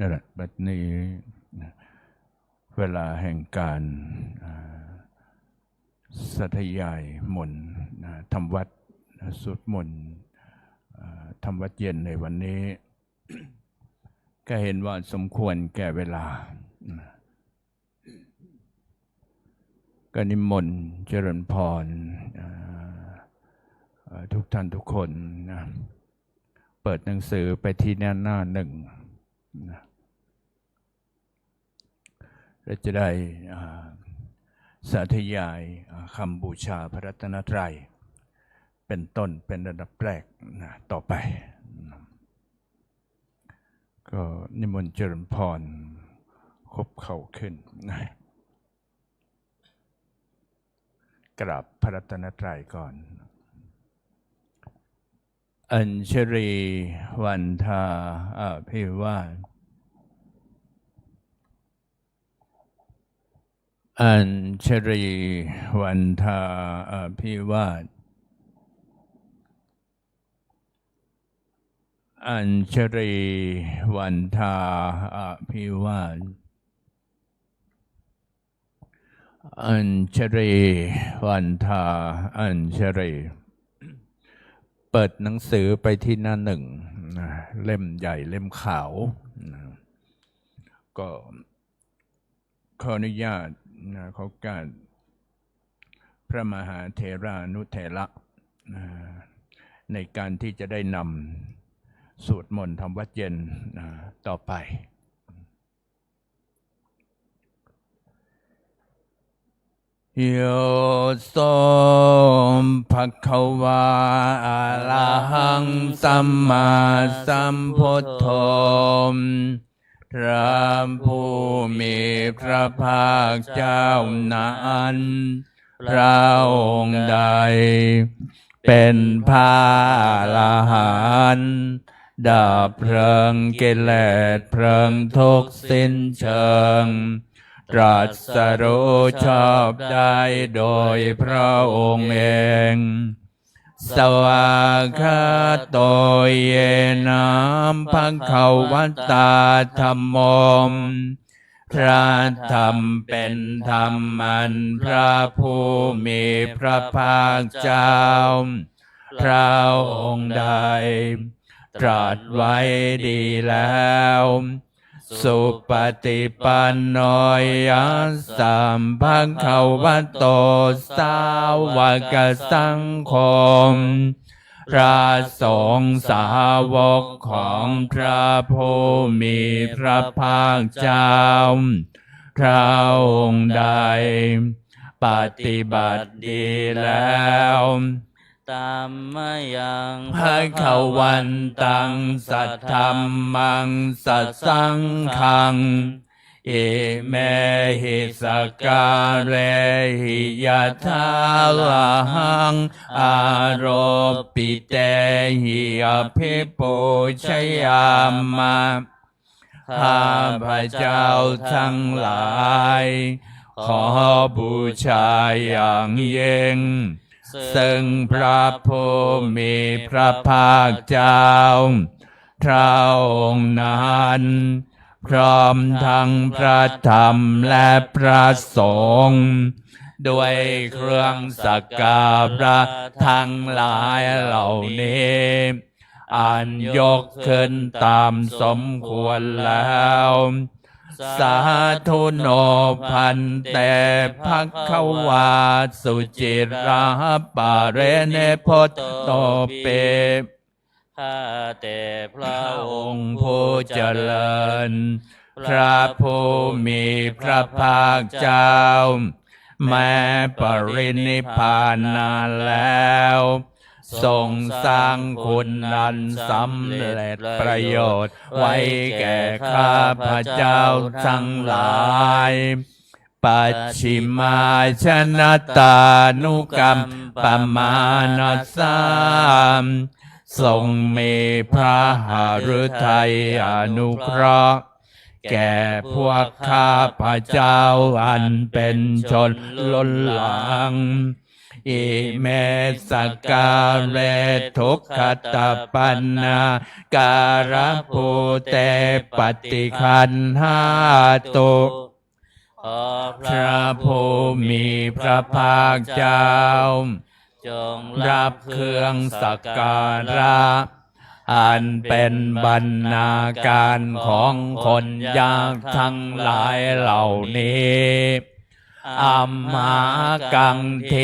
นั่นแหละบัดนี้เวลาแห่งการสาธยายมนต์ทำวัดสวดมนต์ทำวัดเย็นในวันนี้ก็เห็นว่าสมควรแก่เวลาก็นิมนต์เจริญพรทุกท่านทุกคนนะเปิดหนังสือไปที่หน้าหนึ่งนะและจะได้สาธยายคำบูชาพระรัตนตรัยเป็นต้นเป็นระดับแรกนะต่อไปก็นิมนต์เจริญพรคบเข่าขึ้นนะกราบพระรัตนตรัยก่อนอัญชรีวันทาอภิวาทอัญชรีวันทาอภิวาทอัญชรีวันทาอภิวาทอัญชรีวันทาอัญชรีเปิดหนังสือไปที่หน้าหนึ่งเล่มใหญ่เล่มขาวก็ขออนุญาตขอการพระมหาเถรานุเถระในการที่จะได้นำสวดมนต์ทำวัดเย็นต่อไปโยโสภะคะวะอะระหังสัมมาสัมพุทโธพระผู้มีพระภาคเจ้านั้นพระองค์ใดเป็นพระอรหันต์ดับเพลิงกิเลสเพลิงทุกข์สิ้นเชิงตรัสรู้ชอบได้โดยพระองค์เองสวากขาโตเยนะภควตาธัมโมพระธรรมเป็นธรรมอันพระผู้มีพระภาคเจ้าพระองค์ใดตรัสไว้ดีแล้วสุปฏิปันโนยัสสัมภะคะวะโตสาวกสังโฆพระสงฆ์สาวกของพระผู้มีพระภาคเจ้าพระองค์ใดปฏิบัติดีแล้วตัมมยังภคะวันตังสัทธัมมังสัสสังฆังอิเมหิสการเรหิยะทาลังอารปิเตหิอภิปุชยามะข้าพระเจ้าทั้งหลายขอบูชาอย่างยิ่งซึ่งพระผู้มีพระภาคเจ้าพระองค์นั้นพร้อมทั้งพระธรรมและพระสงฆ์ด้วยเครื่องสักการะทั้งหลายเหล่านี้อันยกขึ้นตามสมควรแล้วสาธุโนพันเตภควาสุจิราปะเรเนโพตโตเปข้าแต่พระองค์ผู้เจริญพระผู้มีพระภาคเจ้าแม้ปรินิพพานนานแล้วทรงสร้างคุณนันสำเร็จประโยชน์ไว้แก่ข้าพระเจ้าทั้งหลายปัจฉิมาชนตานุกรรมปมานัสสามทรงมีพระหฤทัยอนุเคราะห์แก่พวกข้าพระเจ้าอันเป็นชนล้นหลัง อิเมสกกาเรทุกขตปันนาการะภูเตปฏิคันหาตุขอพ พ ระ ระ ผู้ ผู้ มี มี พ พ ระ ระ ภา ภา ค ค เจ้า เจ้า จง รั รั บบ เค เค รื่ รื่ อ อง ง สั สั ก ก กา การะ ะอันเป็นบรรณาการของคนยากทั้งหลายเหล่านี้อัมมากังเท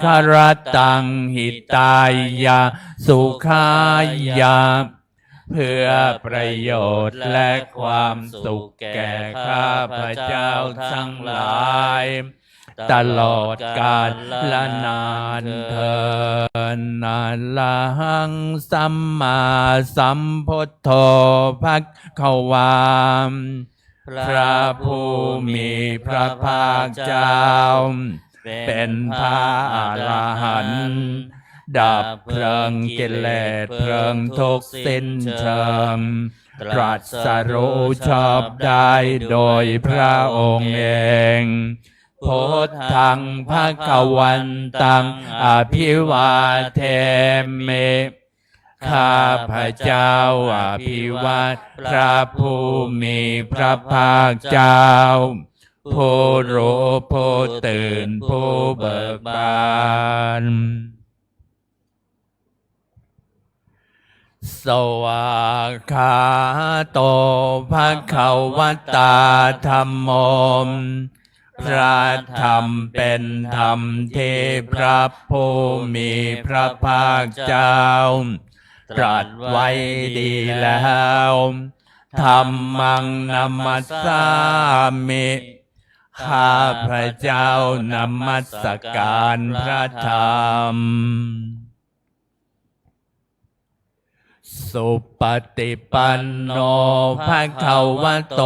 ครตังหิตายาสุขายาเพื่อประโยชน์และความสุขแก่ข้าพเจ้าทั้งหลายตลอดกาลละนานเทินอะระหังสัมมาสัมพุทโธภควาพระผู้มีพระภาคเจ้าเป็นพระอรหันต์ดับเพลิงกิเลสเพลิงทุกข์สิ้นเชิงตรัสรู้ชอบได้โดยพระองค์เองพุทธังภวันตังอภิวาเทมิข้าพเจ้าอภิวาทพระผู้มีพระภาคเจ้าผู้รู้ผู้ตื่นผู้เบิกบานสวากขาโตภควตาธัมโมพระธรรมเป็นธรรมที่พระผู้มีพระภาคเจ้าตรัสไว้ดีแล้วธัมมังนัมมัสสามิข้าพระเจ้านมัสการพระธรรมสุปฏิปันโนภควโต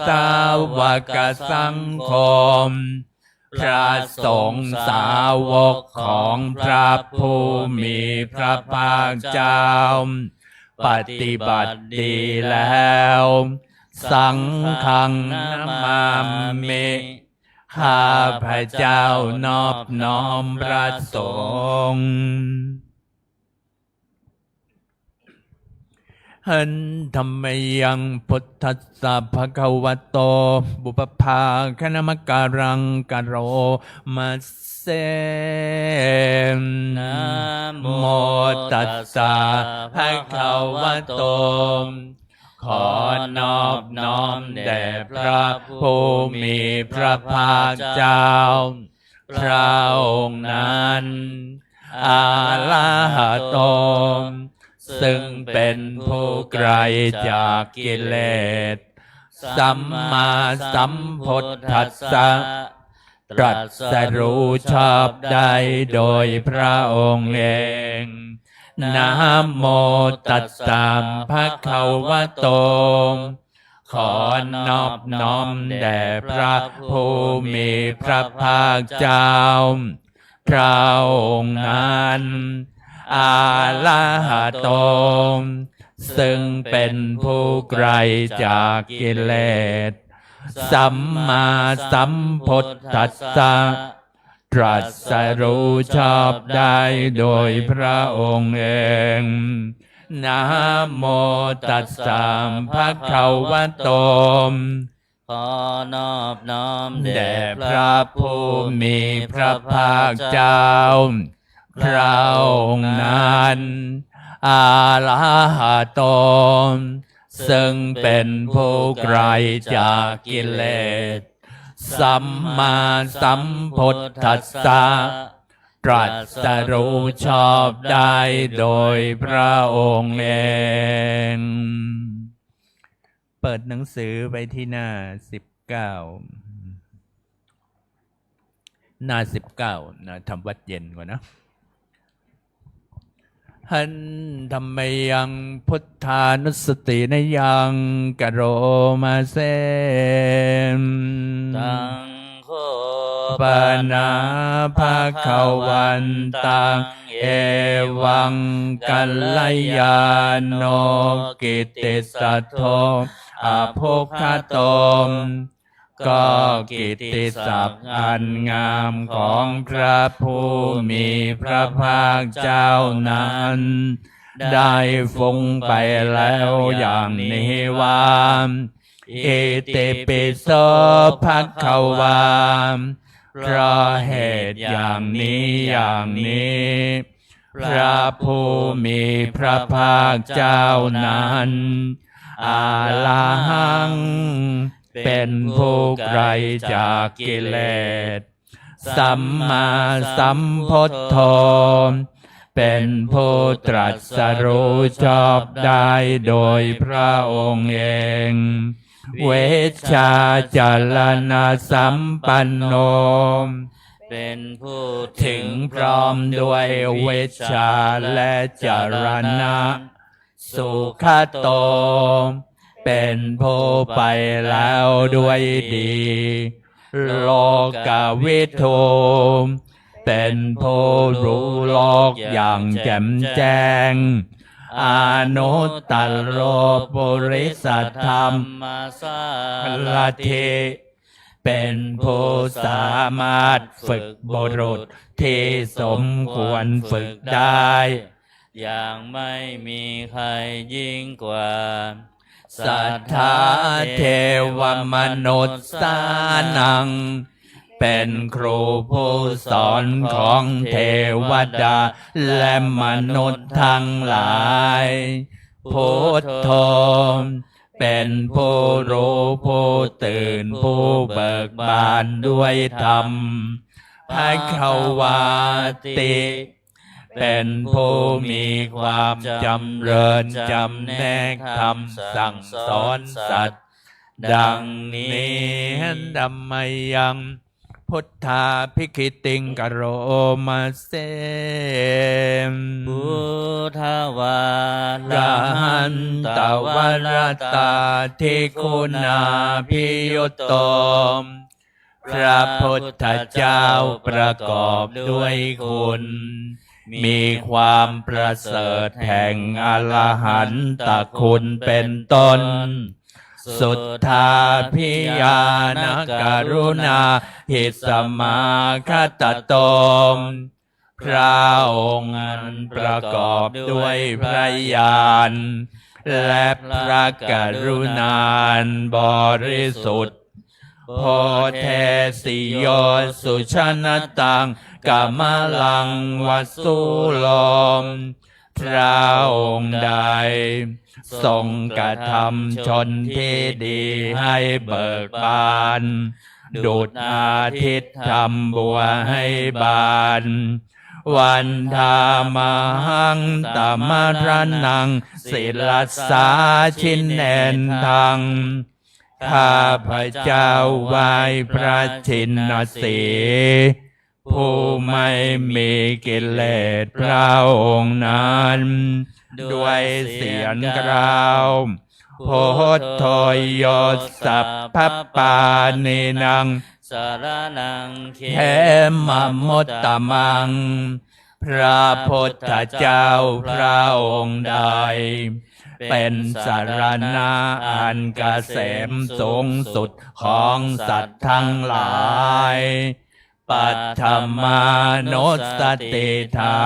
สาวกสังโฆพระสงฆ์สาวกของพระผู้มีพระภาคเจ้าปฏิบัติดีแล้วสังฆังนามามิข้าพระเจ้านอบน้อมพระสงฆ์หันธรรมยังพุทธัสสะภะคะวะโตบุปภาคณมการังกโรมาเสนะโม โมตัสสะภะคะวะโตขอนอบน้อมแด่พระผู้มีพระภาคเจ้าพระองค์นั้นอาลาหะโตซึ่งเป็นผู้ไกลจากกิเลสสัมมาสัมพุทธัสสะตรัสรู้ชอบได้โดยพระองค์เองนะโมตัสสะภะคะวะโตขอนอบน้อมแด่พระผู้มีพระภาคเจ้าพระองค์นั้นอาลาหะโตซึ่งเป็นผู้ไกลจากกิเลสสัมมาสัมพุทธัสสะตรัสรู้ชอบได้โดยพระองค์เองนะโมตัสสะภะคะวะโตขอนอบน้อม แด่ แด่ พระผู้มีพระภาคเจ้าพระองค์นั้นอาลาหะโตซึ่งเป็นผู้ไกลจากกิเลสสัมมาสัมพุทธัสสะตรัสรู้ชอบได้โดยพระองค์เองเปิดหนังสือไปที่หน้า19หน้า19นะทำวัดเย็นก่อนนะหันธรรมยังพุทธานุสตินยังกโรมาเสมตังโฆ ปนาภาควันตังเอวังกัลยาโนกิตติสัทโธอภุคโต ก็กิตติศัพท์อันงามของพระผู้มีพระภาคเจ้านั้นได้ฟุ้งไปแล้วอย่างนี้ว่าอิติปิโสภควาเพราะเหตุอย่างนี้อย่างนี้พระผู้มีพระภาคเจ้านั้นอาลาหังเป็นผู้ไกลจากกิเลสสัมมาสัมพุทโธเป็นผู้ตรัสรู้ชอบได้โดยพระองค์เองเวชชาจรณะสัมปันโนเป็นผู้ถึงพร้อมด้วยเวชชาและจรณะสุขโตเป็นผู้ไปแล้วด้วยดีโลกวิทูเป็นผู้รู้โลกอย่างแจ่มแจ้งอนุตตโรปุริสธรรมลัทธิเป็นผู้สามารถฝึกบุรุษที่สมควรฝึกได้อย่างไม่มีใครยิ่งกว่าสัทธาเทวมนุษย์สานังเป็นครูผู้สอนของเทวดาและมนุษย์ทั้งหลายพุทโธเป็นผู้รู้ผู้ตื่นผู้เบิกบานด้วยธรรมภควาติเป็นผู้มีความจำเริญจำแนกธรรมสั่งสอนสัตว์ดังนี้ดัมมยังพุทธาภิคิติงกโรมาเสพุทธวาระหันตวรตาทิคุณาภิยุตโตพระพุทธเจ้าประกอบด้วยคุณมีความประเสริฐแห่งอรหันตคุณเป็นต้นสุทธาภิญาณกรุณาหิสมาคตโตมพระองค์อันประกอบด้วยพระญาณและพระกรุณาบริสุทธิ์โพเทสิโยสุชนตังกัมลังวัสสุโลมพระองค์ใดทรงกระทำชนที่ดีให้เบิกบานดุจอาทิตย์ทำบัวให้บานวันธามหังตมรนังศิลสาชินเนนทังข้าพเจ้าไหว้พระชินสีผู้ไม่มีกิเลสพระองค์นั้นด้วยเสียงกล่าวโพธโธโยสัพพปานินังสารนังเขมมมุตตมังพระพุทธเจ้าพระองค์ใดเป็นสารณะอันเกษมสูงสุดของสัตว์ทั้งหลายปัทธมานุสติฐา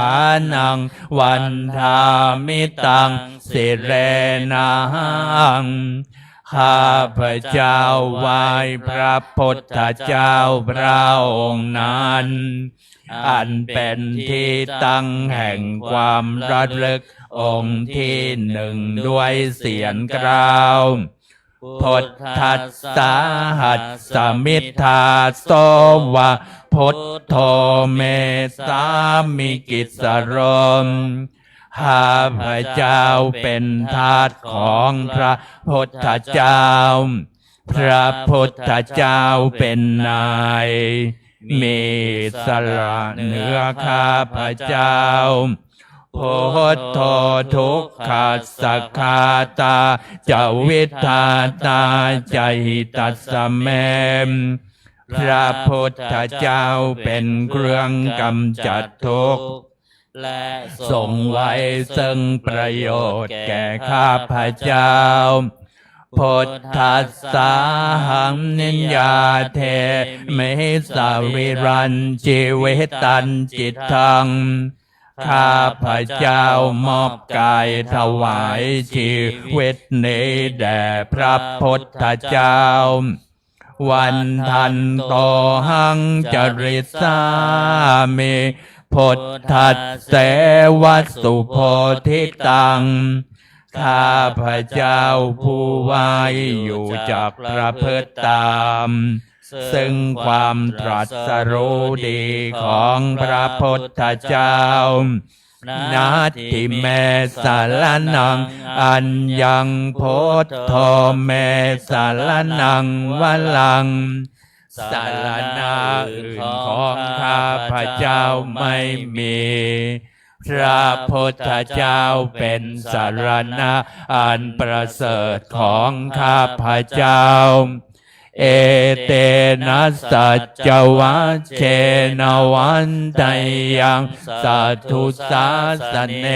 นังวันธามิตังสิเรนังข้าพเจ้าไหว้พระพุทธเจ้าพระองค์นั้นอันเป็นที่ตั้งแห่งความระลึกองค์ที่หนึ่งด้วยเสียงกล่าวพุทธัสสะหัสสมิทธาโสวะพุทโธเมสามิกิสรมข้าพเจ้าเป็นทาสของพระพุทธเจ้าพระพุทธเจ้าเป็นนายมีสละเหนือข้าพเจ้าพุทโธทุกขัสสะคาตาจวิทธาตาจหิตัสสะเมมพระพุทธเจ้าเป็นเครื่องกำจัดทุกข์และทรงไว้ซึ่งประโยชน์แก่ข้าพเจ้า พุทธัสสะหังนิยาเทเมสาวิรันจิเวตันจิตทังข้าพระเจ้ามอบกายถวายชีวิตนี้แด่พระพุทธเจ้าวันทันโตหังจริสามิพุทธัสเสวัสสุโพธิตังข้าพระเจ้าผู้ไว้อยู่จากประพฤติตามซึ่งความตรัสรู้ดีของพระพุทธเจ้านาทิเมสารนังอัญญังโพธโธเมสารนังวลังสารณะอื่นของข้าพระเจ้าไม่มีพระพุทธเจ้าเป็นสารณะอันประเสริฐของข้าพระเจ้าเอเตนะสัจจวัชเชนวันตยังสัทธุสาสเน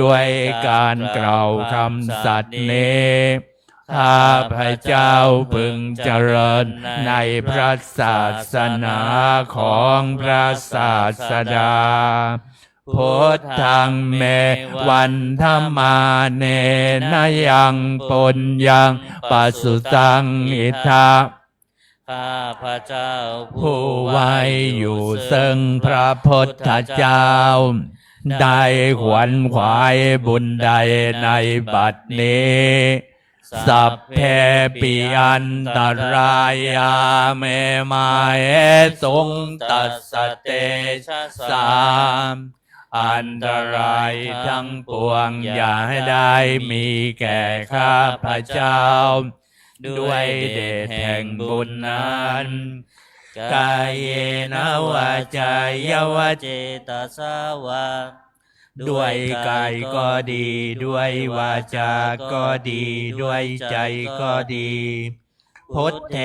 ด้วยการกล่าวคำสัตย์นี้ข้าพระเจ้าพึงเจริญในพระศาสนาของพระศาสดาพุทธังเมวันธรรมาเนนยังปุญญังปัสสุตังอิทาข้าพระเจ้าผู้ไว้อยู่ซึ่งพระพุทธเจ้าได้ขวนขวายบุญใดในบัดนี้สัพเพปิอันตรายาเมมาเอสุงตัสสเตชะสามอันตรายทั้งปวงอย่าได้มีแก่ข้าพระเจ้าด้วยเดชแห่งบุญนั้นกายเยนะวาจายวะเจตสาวะด้วยกายก็ดีด้วยวาจาก็ดีด้วยใจก็ดีพุทเท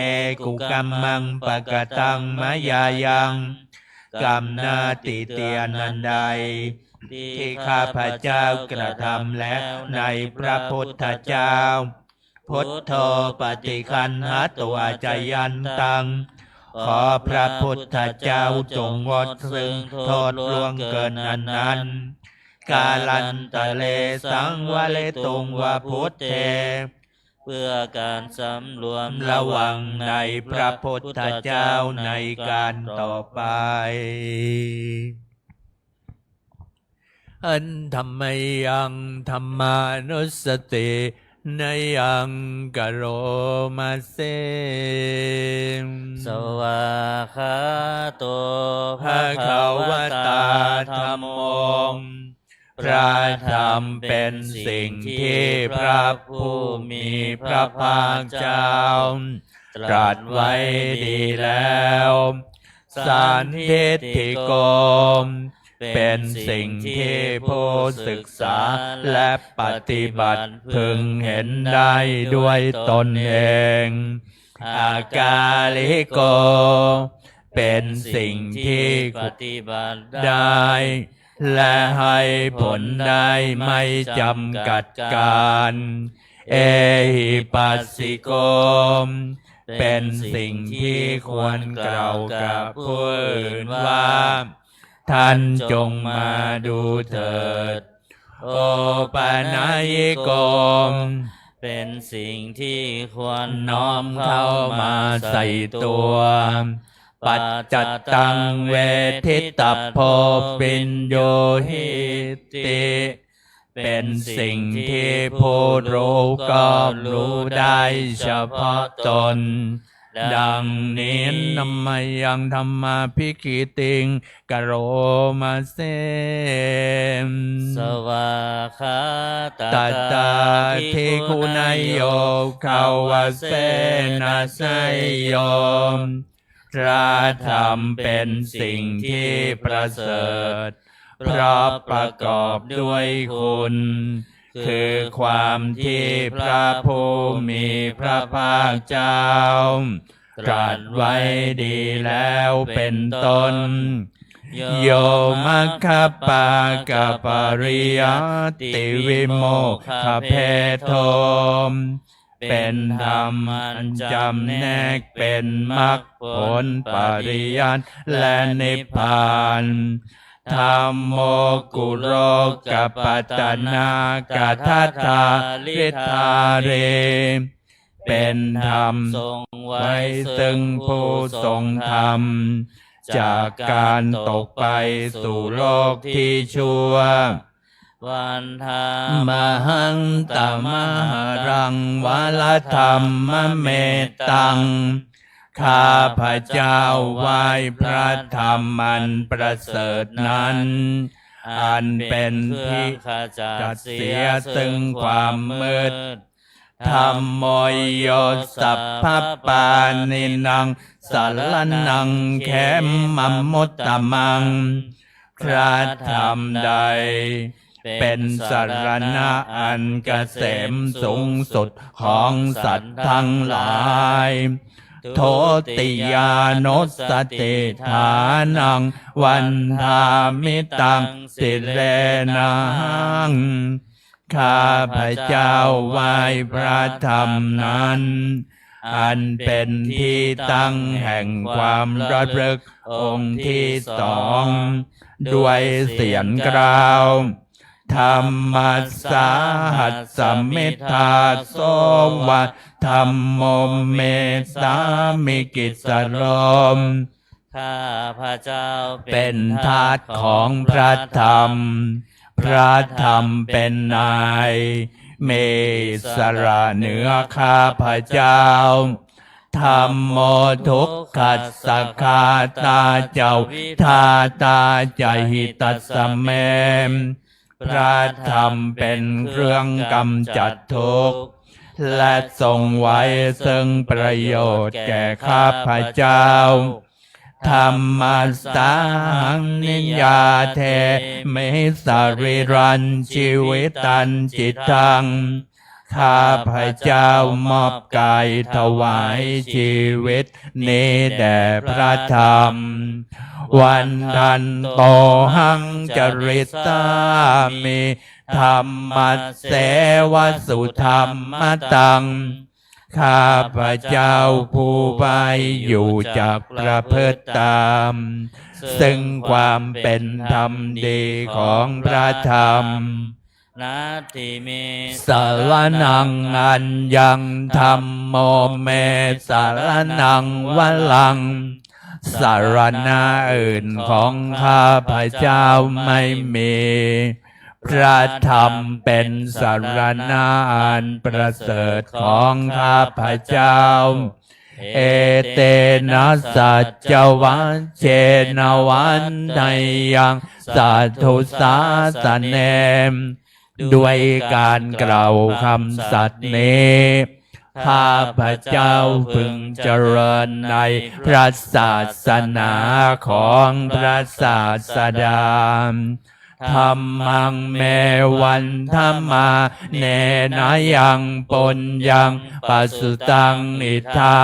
กุกัมมังปะกตังมะยายังกรรมนาติเตียนันใดที่ข้าพระเจ้ากระทำแล้วในพระพุทธเจ้าพุทโธปฏิคันหาตัวจยันตังขอพระพุทธเจ้าจงงดซึ่งโทษล่วงเกินอันนั้นกาลันตะเลสังวะเลตุงวะพุทเทเพื่อการสำรวมระวังในพระพุทธเจ้าในการต่อไปอันธรรมยังธรรมานุสตินยังกโรมาเสสวาคาโตภะคะวะตาธัมโมพระธรรมเป็นสิ่งที่พระผู้มีพระภาคเจ้าตรัสไว้ดีแล้วสันทิฏฐิโกเป็นสิ่งที่ผู้ศึกษาและปฏิบัติพึงเห็นได้ด้วยตนเองอากาลิโกเป็นสิ่งที่ปฏิบัติได้และให้ผลได้ไม่จำกัดการเอหิปัสสิโกเป็นสิ่งที่ควรกล่าวกับผู้อื่นว่าท่านจงมาดูเถิดโอปนัยโกเป็นสิ่งที่ควรน้อมเข้ามาใส่ตัวปัจจตังเวทิตาโพปิญโยหิติเป็นสิ่งที่ผู้รู้ก็รู้ได้เฉพาะตนดังนี้นัมมายังธรรมาภิกิติงกโรมาเสสวาคาตัตตาทิคุณายโยขาวเสนาไสโยพระธรรมเป็นสิ่งที่ประเสริฐเพราะประกอบด้วยคุณคือความที่พระผู้มีพระภาคเจ้าตรัสไว้ดีแล้วเป็นต้น โยมัคคปากปริยติวิโมกขเพโทมเป็นธรรมอันจำแนกเป็นมรรคผลปริยัติและนิพพานธัมโมกุโรกัปปัตตนากัทธาลิธาเรเป็นธรรมทรงไว้ซึ่งผู้ทรงธรรมจากการตกไปสู่โลกที่ชั่ววันธรรมหังตมหรังวาลธรรมเมตตังข้าพระเจ้าไหว้พระธรรมอันประเสริฐนั้นอันเป็นที่จัดเสียซึ่งความมืดธัมโมโยสัพพปานินังสารนังแขมมัมมุตตมังพระธรรมใดเป็นสรณะอันเกษมสูงสุดของสัตว์ทั้งหลายโทติยานุสติฐานังวันธามิตังสิเลนังข้าพระเจ้าไหว้พระธรรมนั้นอันเป็นที่ตั้งแห่งความระลึกองค์ที่สองด้วยเสียงกล่าวธรรมสาหัสสมิทธาโสวะธัมโมเมสามิกิสโรมข้าพระเจ้าเป็นทาสของพระธรรมพระธรรมเป็นนายเมสระเหนือข้าพระเจ้าธัมโมทุกขัสสะคาตาเจ้าทาตาใจหิตัสสะเมพระธรรมเป็นเครื่องกำจัดทุกข์และทรงไว้ซึ่งประโยชน์แก่ข้าพเจ้าธรรมัสสาหังนิยาเทเมสริรันชีวิตันจิตตังข้าพเจ้ามอบกายถวายชีวิตนี้แด่พระธรรมวันทันโตหังจริตามิธรรมเสวสุธรรมตังข้าพระเจ้าผู้ไปอยู่จากประพฤติตามซึ่งความเป็นธรรมดีของพระธรรมนาทิเมสารนังอัญญังธัมโมเมสารนังวลังสารณะอื่นของข้าพระเจ้าไม่มีพระธรรมเป็นสารณะอันประเสริฐของข้าพระเจ้าเอเตนะสัจจวัชเชนวันไดยังสัทธุสาสเนมด้วยการกล่าวคำสัตย์นี้ข้าพระเจ้าพึงเจริญในพระศาสนาของพระศาสดาธัมมังเมวันธัมมาเนนะยังปุญญังปัสสุตังอิทธา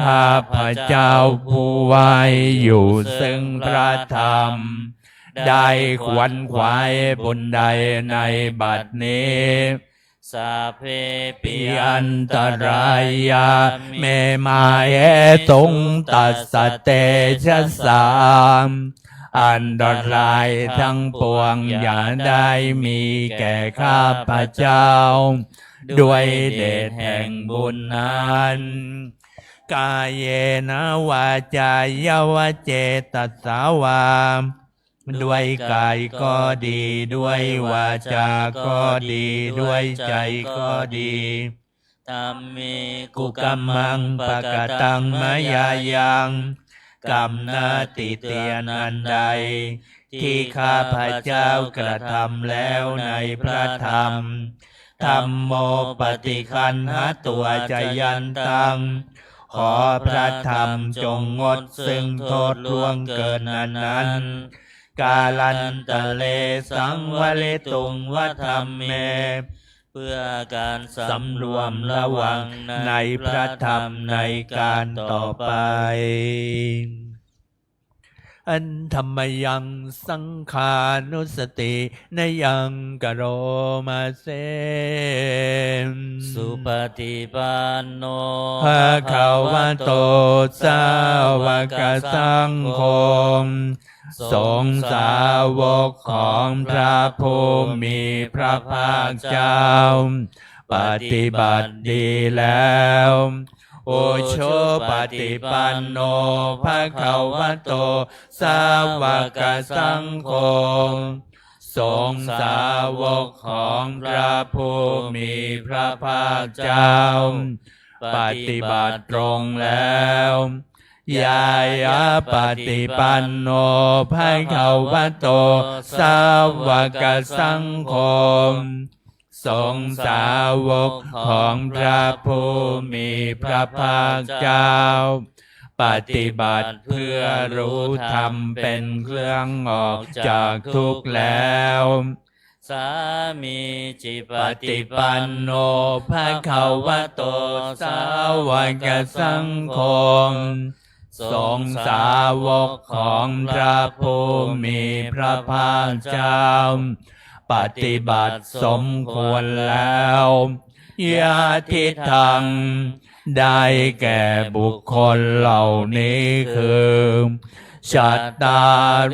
ข้าพระเจ้าผู้ไว้อยู่ซึ่งพระธรรมได้ขวนขวายบุญใดในบัดนี้สาเพปิอันตรายาเมมาเอตุงตัสสะเตชะสามอันตรายทั้งปวงอย่าได้มีแก่ข้าพระเจ้าด้วยเดชแห่งบุญนั้นกายเยนะวาจายวเจตสาวาด้วยกายก็ดีด้วยวาจาก็ดีด้วยใจก็ดีธัมมิกุกัมมังปะกตังมยายังกรรมนาติเตียนอันใดที่ข้าพระเจ้ากระทำแล้วในพระธรรมธัมโมปฏิคันหตัวจยันตังขอพระธรรมจงงดซึ่งโทษล่วงเกินนั้นกาลันตะเลสังวลิตุงวธรรมเมเพื่อการสำรวมระวังในพระธรรมในการต่อไป อันธรรมยังสังขานุสตินยังกโรมาเส สุปฏิปันโน ภะคะวะโตสาวกสังโฆสงฆ์สาวกของพระผู้มีพระภาคเจ้าปฏิบัติดีแล้วโอโชปฏิปันโนภะคะวะโตสาวกสังโฆสงฆ์สาวกของพระผู้มีพระภาคเจ้าปฏิบัติตรงแล้วยายาปฏิปันโนภะคะวะโตสาวกสังโฆสงฆ์สาวกของพระผู้มีพระภาคเจ้าปฏิบัติเพื่อรู้ธรรมเป็นเครื่องออกจากทุกข์แล้วสามีจิปปฏิปันโนภะคะวะโตสาวกสังโฆสงฆ์สาวกของพระผู้มีพระภาคเจ้าปฏิบัติสมควรแล้วยาทิทังได้แก่บุคคลเหล่านี้คือชัตตา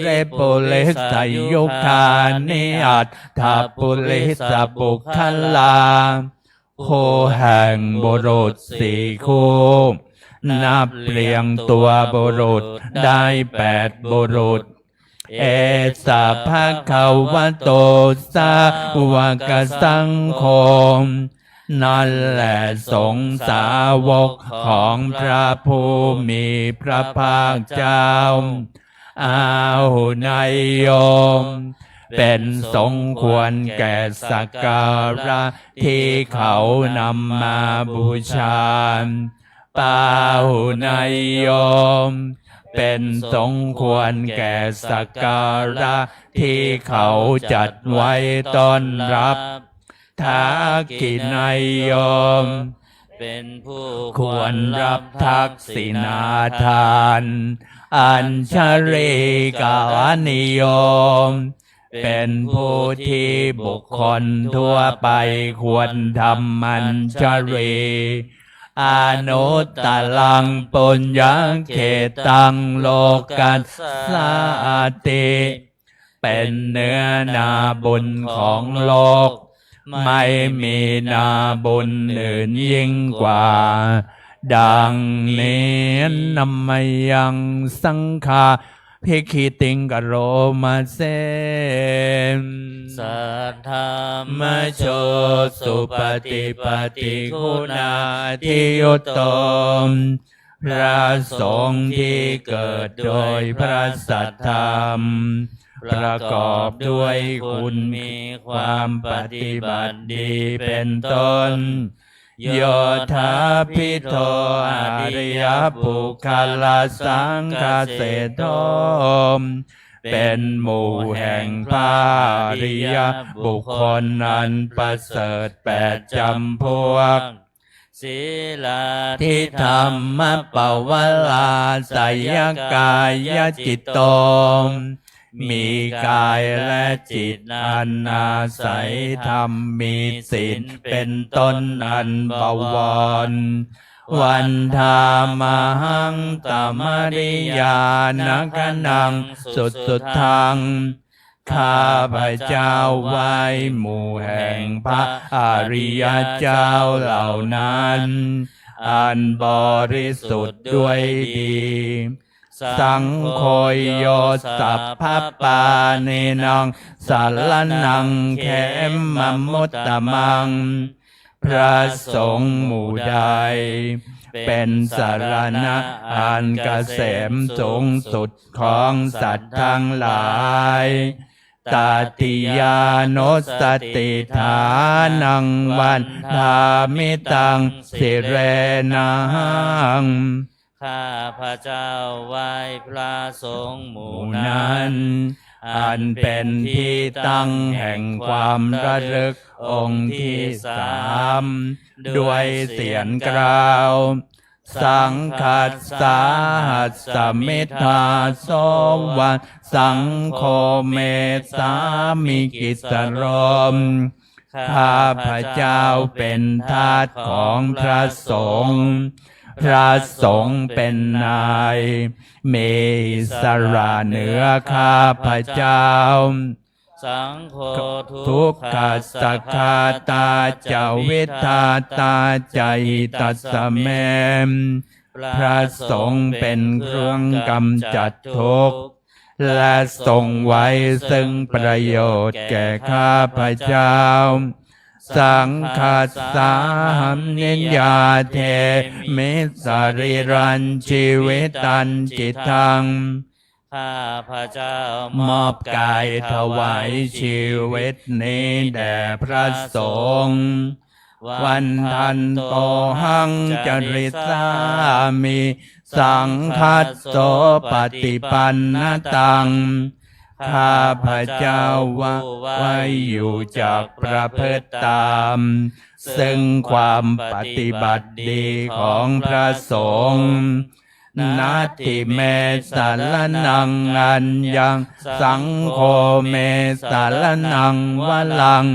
ริปุริสยุคานิอัตถปุริสบุคคลาคู่แห่งบุรุษสี่คู่นับเรียงตัวบุรุษได้8บุรุษเอสะภะคะวะโตสาวกสังโฆนั่นแหละสงฆ์สาวกของพระผู้มีพระภาคเจ้าอาหุนายโยมเป็นสงควรแก่สักการะที่เขานำมาบูชาปาหุนายโยมเป็นสงควรแก่สักการะที่เขาจัดไว้ต้อนรับทักขินายโยมเป็นผู้ควรรับทักษิณาทานอัญชลีกานิยมเป็นผู้ที่บุคคลทั่วไปควรทำอัญชลีอนุตตลังปุญญเขตังโลกัสสาติเป็นเนื้อนาบุญของโลกไม่มีนาบุญอื่นยิ่งกว่าดังนี้นัมมยังสังฆาภิกขิติงกโรมาเสสัทธามโชสุปฏิปฏิคุณาทิยุตโตพระสงฆ์ที่เกิดโดยพระสัทธรรมประกอบด้วยคุณมีความปฏิบัติดีเป็นต้นโยธาภิโตอริยบุคคลสังฆเสโธเป็นหมู่แห่งพระอริยบุคคลอันประเสริฐ8จำพวกศีลาทิธรรมปวลาสยกายจิตโตมีกายและจิตอันอาศัยธรรมมีศีลเป็นต้นอันบวรวันธามหังตมริยานักนังสุดทังข้าพเจ้าไหว้หมู่แห่งพระอริยเจ้าเหล่านั้นอันบริสุทธิ์ด้วยดีสังโฆโยสัพพปาเนนังสารนังเขมมมุตตมังพระสงฆ์หมู่ใดเป็นสารณะอันเกษมสูงสุดของสัตว์ทั้งหลายตติยานุสติฐานังวันธามิตังสิเรนังข้าพระเจ้าไหว้พระสงฆ์หมู่นั้นอันเป็นที่ตั้งแห่งความระลึกองค์ที่3ด้วยเสียงกล่าว สังคัสสาหัสสมิทธาโสวันสังโฆเมสามิกิสโรมข้าพระเจ้าเป็นทาสของพระสงฆ์พระสงฆ์เป็นนายมีอิสระเหนือข้าพระเจ้าสังโฆทุ ทุ ก ก ข ข สักขาตาจาวิทาตาใจตัสเมมพระสงฆ์เป็นเครื่องกำจัดทุกข์และทรงไว้ซึ่งประโยชน์แก่ข้าพระเจ้าสังฆาสาหัมนิยาเทมิสริรันชีวิตันจิตังข้าพระเจ้าม อบกายถวายชีวิตนี้แด่พระสงฆ์วันทันโตหังจริสามิสังคัสโสปฏิปันนตังข้าพระเจ้าว่าไว้อยู่จากประพฤติตามซึ่งความปฏิบัติดีของพระสงฆ์นาทิเมสารนังอัญญังสังโฆเมสารนังวลัง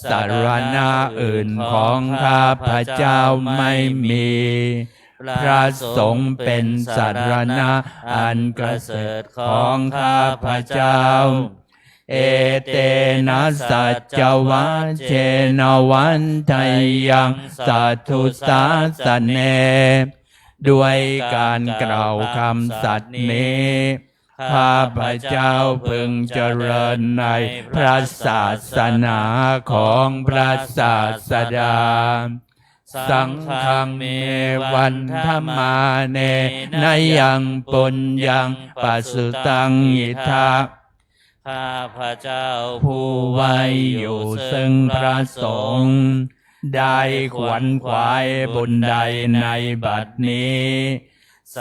สารณะอื่นของข้าพระเจ้าไม่มีพระสงฆ์เป็นสารณะอันประเสริฐของข้าพระเจ้าเอเตนะสัจจวัชเชนวันทยังสัทธุสาสเนด้วยการกล่าวคำสัตย์นี้ข้าพระเจ้าพึงเจริญในพระศาสนาของพระศาสดาสังฆังเมวันธรรมาเนนยังปุญญังปัสสุตังอิทาข้าพระเจ้าผู้ไว้อยู่ซึ่งพระสงฆ์ได้ขวนขวายบุญใดในบัดนี้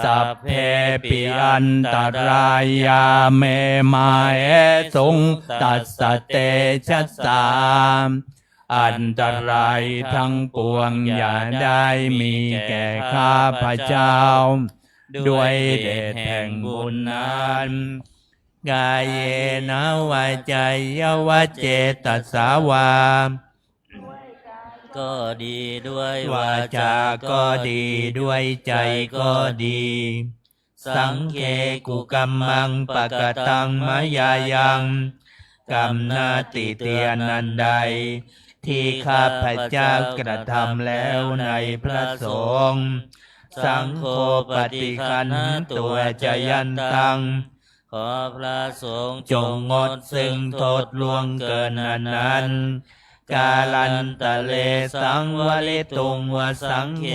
สัพเพปิอันตรายาเมมาเอสุงตัสสะเตชัสสามอันตรายทั้งปวงอย่าได้มีแก่ข้าพระเจ้าด้วยเดชแห่งบุญนั้นกายเยนะวาจายวะเจตัสสาวาก็ดีด้วย วาจาก็ดีด้วยใจก็ดีสังเคกุกัมมังปะกตังมะยายังกรรมนาติเตียนันใดที่ข้าพเจ้ากระทำแล้วในพระสงฆ์สังโฆปฏิคันตัวจยันตังขอพระสงฆ์จงงดซึ่งโทษล่วงเกินนั้นกาลันตะเลสังวลิตุงวสังเค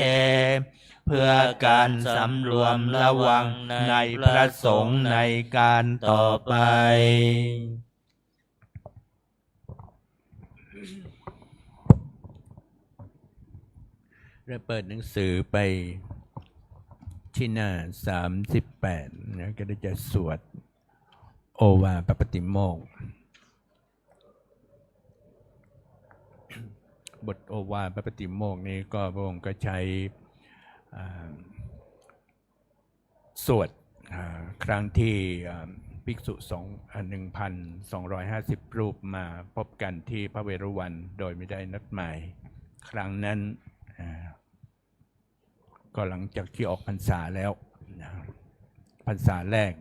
เพื่อการสำรวมระวังในพระสงฆ์ในการต่อไปเราเปิดหนังสือไปที่หน้า38นะก็ได้จะสวดโอวาทปฏิโมกข์บทโอวาทปฏิโมกข์นี้ก็พระองค์ก็ใช้สวดครั้งที่ภิกษุ1,250 รูปมาพบกันที่พระเวรุวันโดยไม่ได้นัดหมายครั้งนั้นก็หลังจากที่ออกพรรษาแล้วพรรษาแรก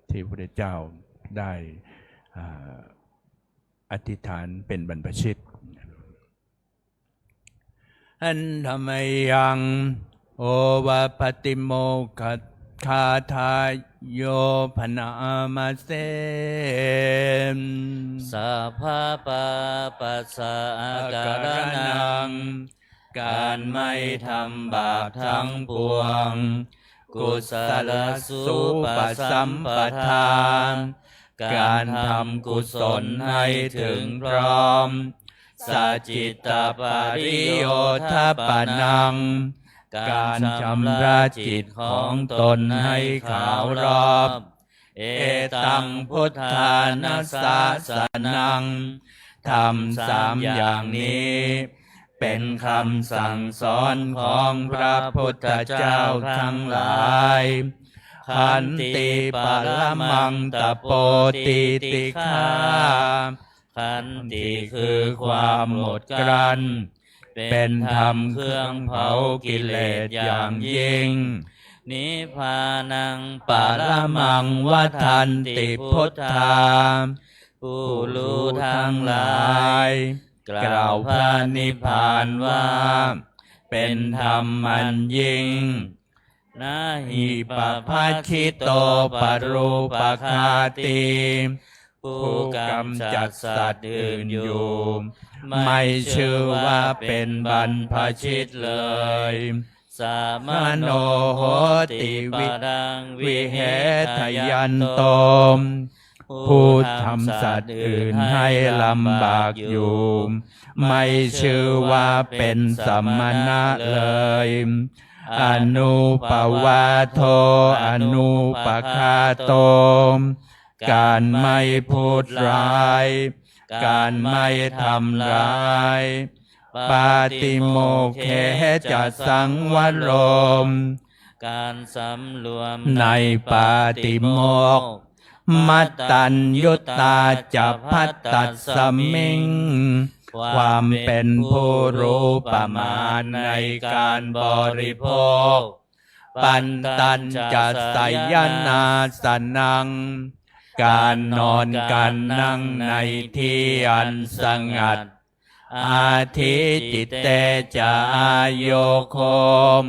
ที่พระพุทธเจ้าได้อธิษฐานเป็นบรรพชิตอันธรรมยังโอวาปฏิโมกขคาทายโยพนามาเสมสัพพะปะปัสสะการนังการไม่ทำบาปทั้งปวงกุศลสุปสัมปทานการทำกุศลให้ถึงพร้อมสัจจิตตปริโยทปนังการชำระจิตของตนให้ขาวรอบเอตังพุทธานาสสนังทำ3 อย่างนี้ เป็นคำสั่งสอนของพระพุทธเจ้าทั้งหลายขันติปรมังตโปติติฆาขันติคือความหมดกลั้นเป็นธรรมเครื่องเผากิเลสอย่างยิ่งนิพพานังปรมังวัฏันติพุทธาผู้รู้ทั้งหลายกล่าวพระนิพพานว่าเป็นธรรมอันยิ่งนาหิปภัชชิโตปรูปคาติผู้กำจัดสัตว์อื่นอยู่ไม่ชื่อว่าเป็นบรรพชิตเลยสามโนโหติวิเหทยันโตผู้ทำสัตว์อื่นให้ลำบากอยู่ไม่ชื่อว่าเป็นสัมมณะเลยอนุปวาโทอนุปคาโตการไม่พูดร้ายการไม่ทำร้ายปาติโมกเขจะสังวโรมการสำรวมในปาติโมกข์มัตตัญยุตตาจะพัตตัสสมิงความเป็นผู้รู้ประมาณในการบริโภคปันตัญจะไสยนาสนังการนอนการนั่งในที่อันสงัดอาทิจิตเตจะอาโยโคม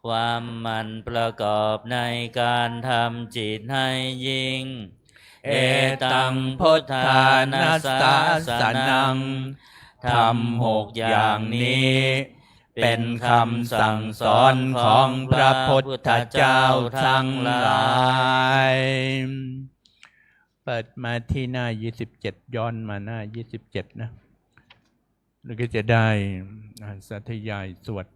ความมันประกอบในการทำจิตให้ยิ่งเอตังพุทธานัสสะสนังทำ6อย่างนี้เป็นคำสั่งสอนของพระพุทธเจ้าทั้งหลายเปิดมาที่หน้า27ย้อนมาหน้า27นะแล้วก็จะได้สาธยายสวด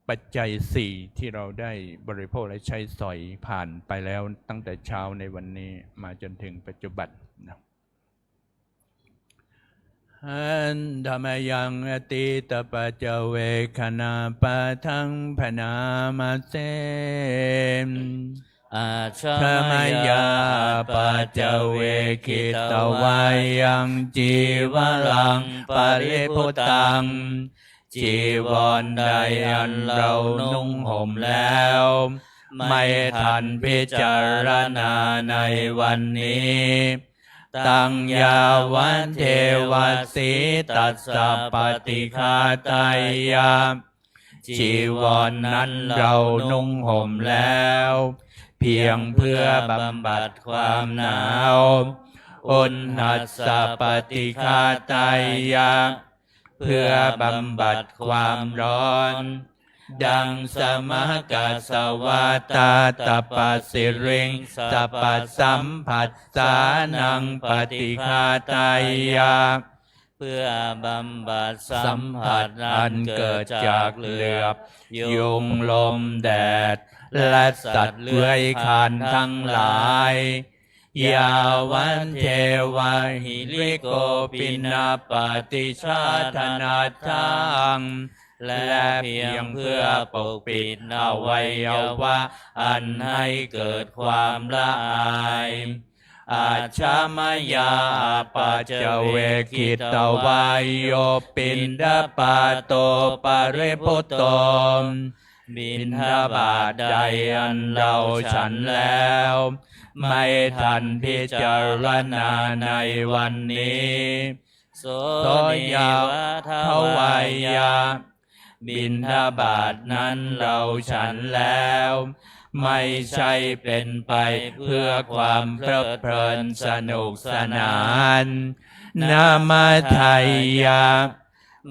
ปัจจัย4ที่เราได้บริโภคและใช้สอยผ่านไปแล้วตั้งแต่เช้าในวันนี้มาจนถึงปัจจุบันนะอันธรรมยังอติตปัจเจเวคณาปะทังพนามาเสมอาชมยาปัจเจเวคิตวายังจีวรังปริพุตังจีวรใดอันเรานุ่งห่มแล้วไม่ทันพิจารณาในวันนี้ตังยาวันเทวสีตัสสะปฏิฆาตายาจีวรนั้นเรานุ่งห่มแล้วเพียงเพื่อบำบัดความหนาวอุณหัสสะปฏิฆาตายาเพื่อบำบัดความร้อนดังสมกัสสวาตาตปัสสิริงสัพพสัมผัสสานังปฏิฆาตายาเพื่อบำบัดสัมผัสอันเกิดจากเหลือบยุงลมแดดและสัตว์เลื้อยคลานทั้งหลายยาวันเทวาหิริโกปินาปฏิชาธนาทังและเพียงเพื่อปกปิดอวัยวะอันให้เกิดความละอายอาชามยาปัจเจเวกิตวายโยปินดาปาโตปริพุตโตบิณฑบาตใดอันเราฉันแล้วไม่ทันพิจารณาในวันนี้โสยาวทวายาบิณฑบาตนั้นเราฉันแล้วไม่ใช่เป็นไปเพื่อความเพลิดเพลินสนุกสนานนามาไทยา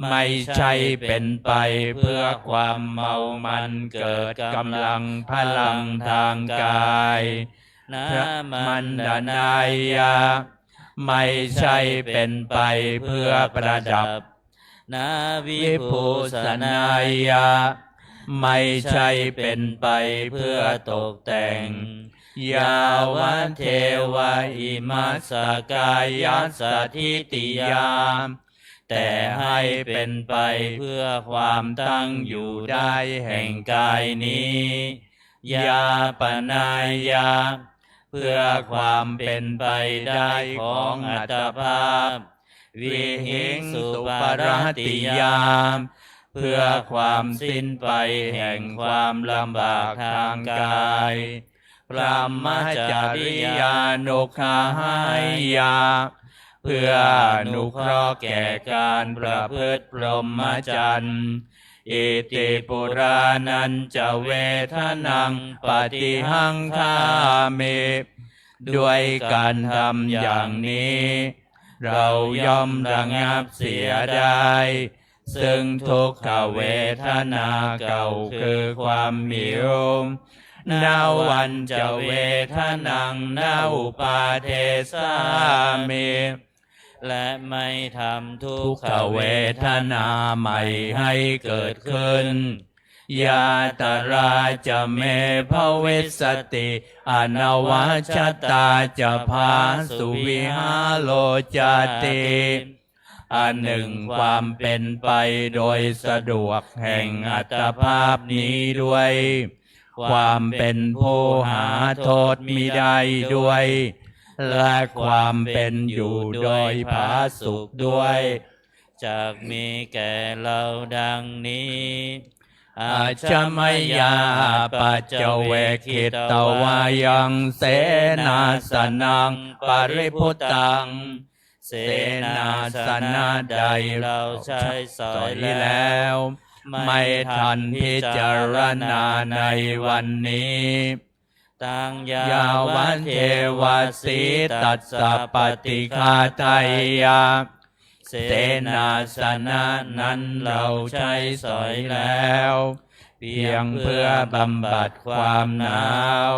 ไม่ใช่เป็นไปเพื่อความเมามันเกิดกำลังพลังทางกายนามันดานายาไม่ใช่เป็นไปเพื่อประดับนาวิภูสนายาไม่ใช่เป็นไปเพื่อตกแต่งยาวันเทวะอิมัสสกายัสสทิติยา แต่ให้เป็นไปเพื่อความตั้งอยู่ได้แห่งกายนี้ยาปนายาเพื่อความเป็นไปได้ของอัตภาพวิหิงสุปรติยามเพื่อความสิ้นไปแห่งความลำบากทางกายพระมจริยานุขายาเพื่ออนุเคราะห์แก่การประพฤติพรหมจรรย์อิติปุรานันจะเวทนังปฏิหังคามิด้วยการทำอย่างนี้เราย่อมระงับเสียได้ซึ่งทุกขเวทนาเก่าคือความหิวนาวันจะเวทนังนาอุปาเทสามิและไม่ทำทุกขเวทนาใหม่ให้เกิดขึ้นยาตราจะเมภเวสติอนวัชตาจะพาสุวิหาโลจติอันหนึ่งความเป็นไปโดยสะดวกแห่งอัตภาพนี้ด้วยความเป็นผู้หาโทษมิได้ด้วยและความเป็นอยู่โดยผาสุกด้วยจากมีแก่เราดังนี้อาชมยาปัจเจเวคิตวายังเสนาสนังปริพุตตังเสนาสนะใดเราใช้สอยแล้วไม่ทันพิจารณาในวันนี้ตังยาวันเทวสีตัสสะปฏิฆาไตยาเสนาสนะนั้นเราใช้สอยแล้วเพียงเพื่อบำบัดความหนาว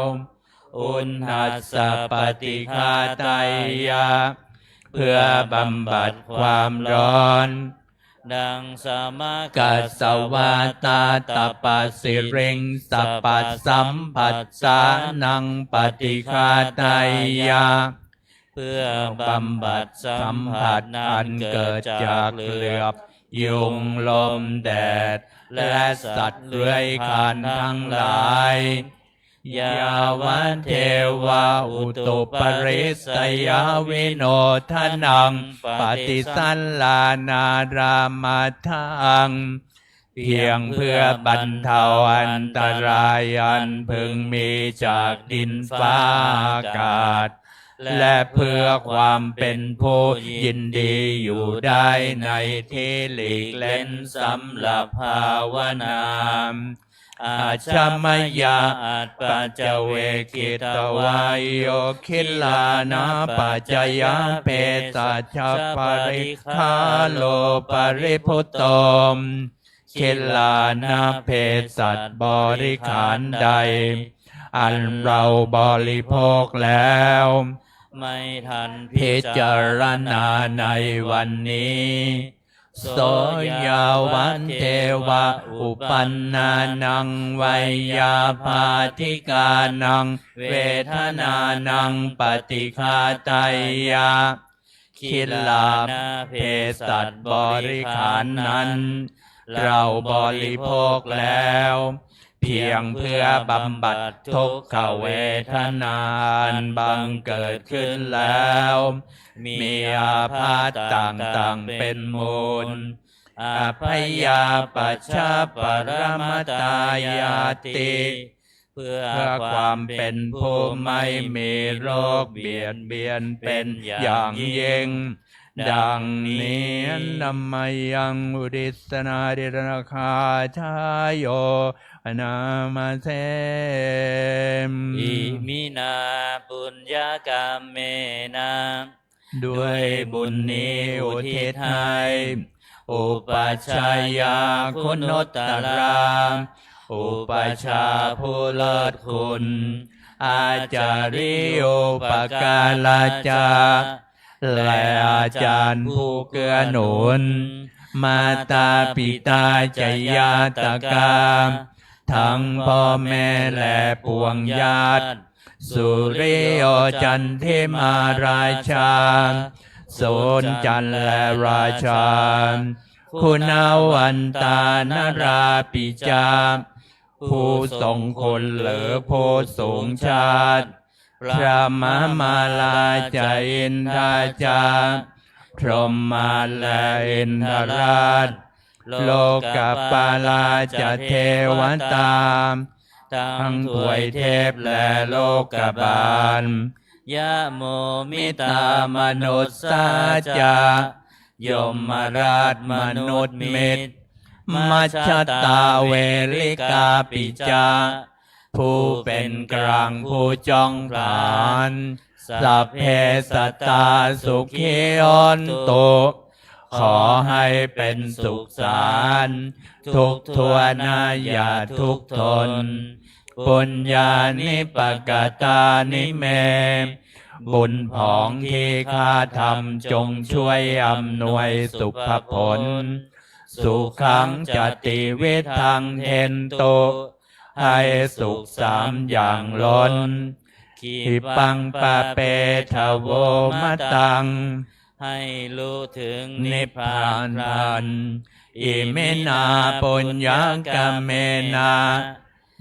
อุณหัสสะปฏิฆาไตยาเพื่อบำบัดความร้อนดังสมกัสสวาตาตปัสสิริงสัพพสัมผัสสานังปฏิฆาไตยาเพื่อบำบัดสัมผัสอันเกิดจากเหลือบยุงลมแดดและสัตว์เลื้อยคลานทั้งหลายยาวันเทวาอุตุปริสยาวิโนทนังปฏิสัลลานารามาทังเพียงเพื่อบรรเทาอันตรายอันพึงมีจากดินฟ้าอากาศและเพื่อความเป็นผู้ยินดีอยู่ได้ในที่หลีกเล่นสำหรับภาวนาอาชมยาอัตปัจเจเวคิตวายโยคิลานะปัจจยาเปสัชฌปริคาโลปริพุตโตมคิลานะเพสัตบริขารใดอันเราบริโภคแล้วไม่ทันพิจารณาในวันนี้โสยาวันเทวะอุปันนานังวัยยาภาธิกานังเวทนานังปฏิฆาไตยาคิลาเพสัตบริขารนั้นเราบริโภคแล้วเพียงเพื่อบำบัดทุกขเวทนาบังเกิดขึ้นแล้วมีอาพาธต่างๆเป็นมูลอภัยยาปัชชาปรมตายาติเพื่อความเป็นผู้ไม่มีโรคเบียดเบียนเป็นอย่างยิ่งดังนี้นัมมายังอุดิสนาดิรณคาชายโยนามาเสมอิมินาปุญญากรรมเมนะด้วยบุญนี้อุทิศให้อุปัชฌายาคุณุตตราอุปัชฌาย์ผู้เลิศคุณอาจาริโยปการาจาและอาจารย์ผู้เกื้อหนุนมาตาปิตาจยาตกาทั้งพ่อแม่และปวงญาติสุริโยจันทิมาราชา โสนจันทร์และราชาคุณาวันตานราปิจาผู้ทรงคุณเหลือผู้สูงชาติพระมหามาลาจาอินทราจาพรหมาและอินทราชโลกปาลาจเทวตาทั้งถวยเทพและโลกบาลยะโมมิตา ตามนุษย์สาจายมราชมนุษย์มิตรมัชฌตาเวลิกาปิจาผู้เป็นกลางผู้จ้องผลานสัพเพสัตตาสุขีอนตุขอให้เป็นสุขสารทุกทั่วหน้าอย่าทุกข์ทนปุญญานิปกตานิเมบุญผองที่ข้าทำจงช่วยอำนวยสุภผลสุขังจติวิทังเทนโตให้สุขสามอย่างล้นขีปังปะเปทโวมะตังให้รู้ถึงนิพพานพันอิเมนาปุญญกรรมเมนา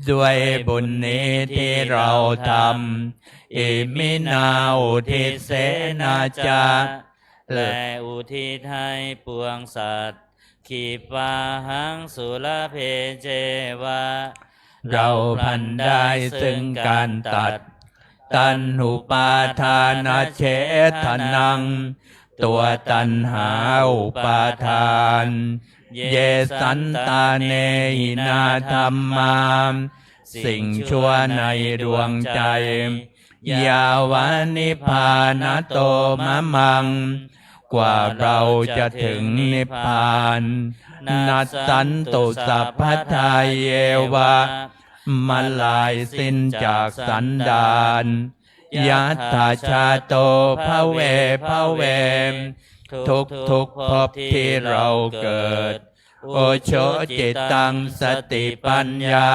ด้วยบุญนี้ที่เราทำอิมินาอุทิศเสนาจาและอุทิศให้ปวงสัตว์ขีปาหังสุรเพเจวะเราพันได้ซึ่งการตัดตัณหุปาทานเฉทนังตัวตัณหาอุปาทานเยสันตาเนหินาธรรมามสิ่งชั่วในดวงใจยาวานิพานโตมะมังกว่าเราจะถึงนิพพานนัสสันตุสัพพทายเยวะมาลายสิ้นจากสันดานยัตถาชาโตภเวภเวทุกภพที่เราเกิดโอโชจิตตังสติปัญญา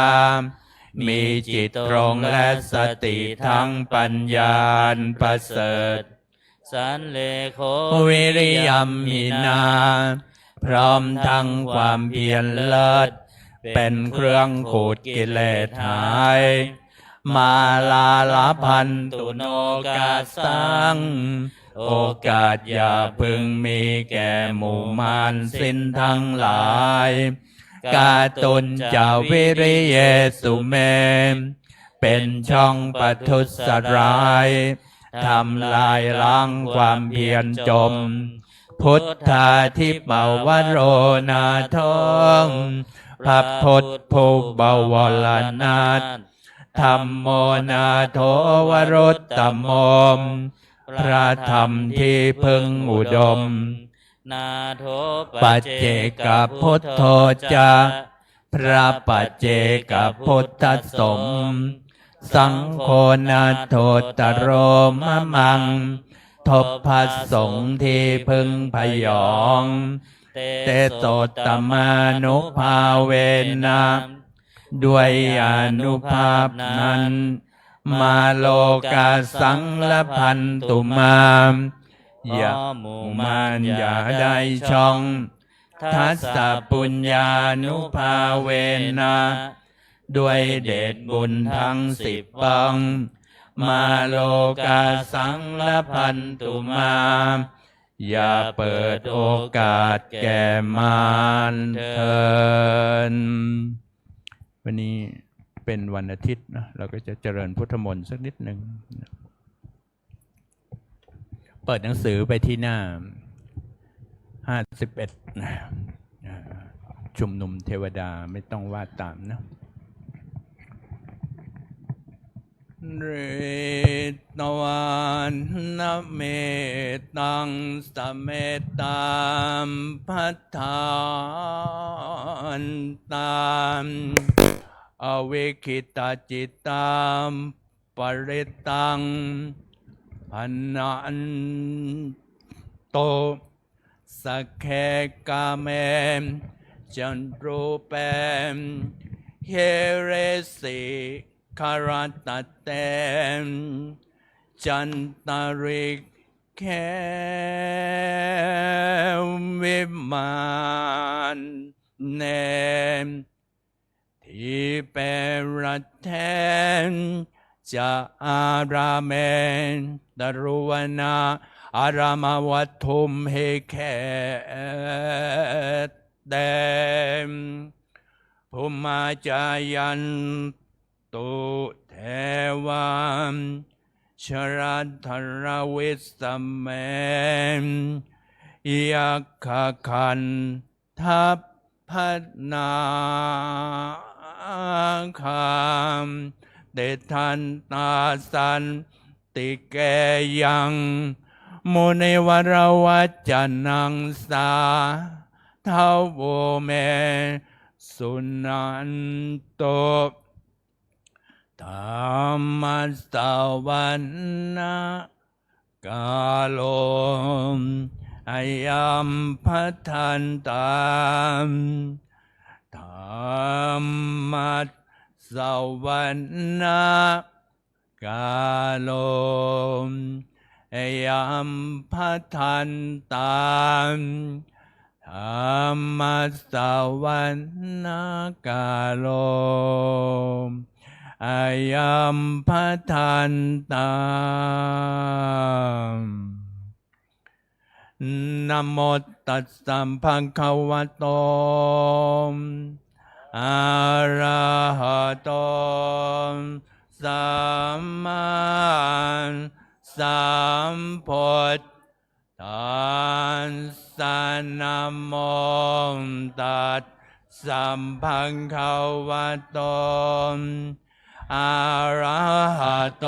มีจิตตรงและสติทั้งปัญญาประเสริฐสันเลโควิริยัมมินาพร้อมทั้งความเพียรเลิศเป็นเครื่องขูดกิเลสหายมาลาลพันตุโนกาสังโอกาสอย่าพึงมีแก่หมู่มารสิ้นทั้งหลายกาตุนจาวิริเยสุเมเป็นช่องปัทุสร้ายทำลายล้างความเพียรจมพุทธาทิปวโรนาทองพระพุทธผู้บวรนาถธรรมโมนาโทวรุตตโมพระธรรมที่พึงอุดมนาโทปัจเจกพุทโธจาพระปัจเจกพุทธสมสังโฆนาโทตโรมะมังทบพระสงฆ์ที่พึงพยองเตโตตมานุภาเวนะด้วยอนุภาพนั้นมาโลกาสังละพันตุมาอย่าหมู่มารอย่าได้ช่องทัสสะปุญญานุภาเวนะด้วยเดชบุญทั้ง10ปังมาโลกาสังละพันตุมาอย่าเปิดโอกาสแก่มารเถิดวันนี้เป็นวันอาทิตย์นะเราก็จะเจริญพุทธมนต์สักนิดหนึ่งเปิดหนังสือไปที่หน้า51นะชุมนุมเทวดาไม่ต้องวาดตามนะเรตวันนะเมตังสเมตามพัทธานตามอวิคิตาจิตตามปริตังพันนันโตสักเคกาเมจันทรูเปมเฮเรสิคารัตเตมจันตาริ แคววิมานเนมที่เป็นรัตแทนจะอาราเมนดรุวนาอารามวัตถุมเฮแคเดมภูมาจายันตุเทวันชรัตถรวิสเมนยักขคันทัพพัฒนาคามเดทันตาสันติเกยังมุนิวรวัจจนังสาทาวโวเมสุนันโตธรรมสวันนะกาโลอายัมพัทันตัมธรรมสวันนะกาโลอายัมพัทันตัมธรรมสวันนะกาโลอายัมพัทันตัมนะโมตัสสะภะคะวะโตอะระหะโตสัมมาสัมพุทธัสสะนะโมตัสสะภะคะวะโตอะระหะโต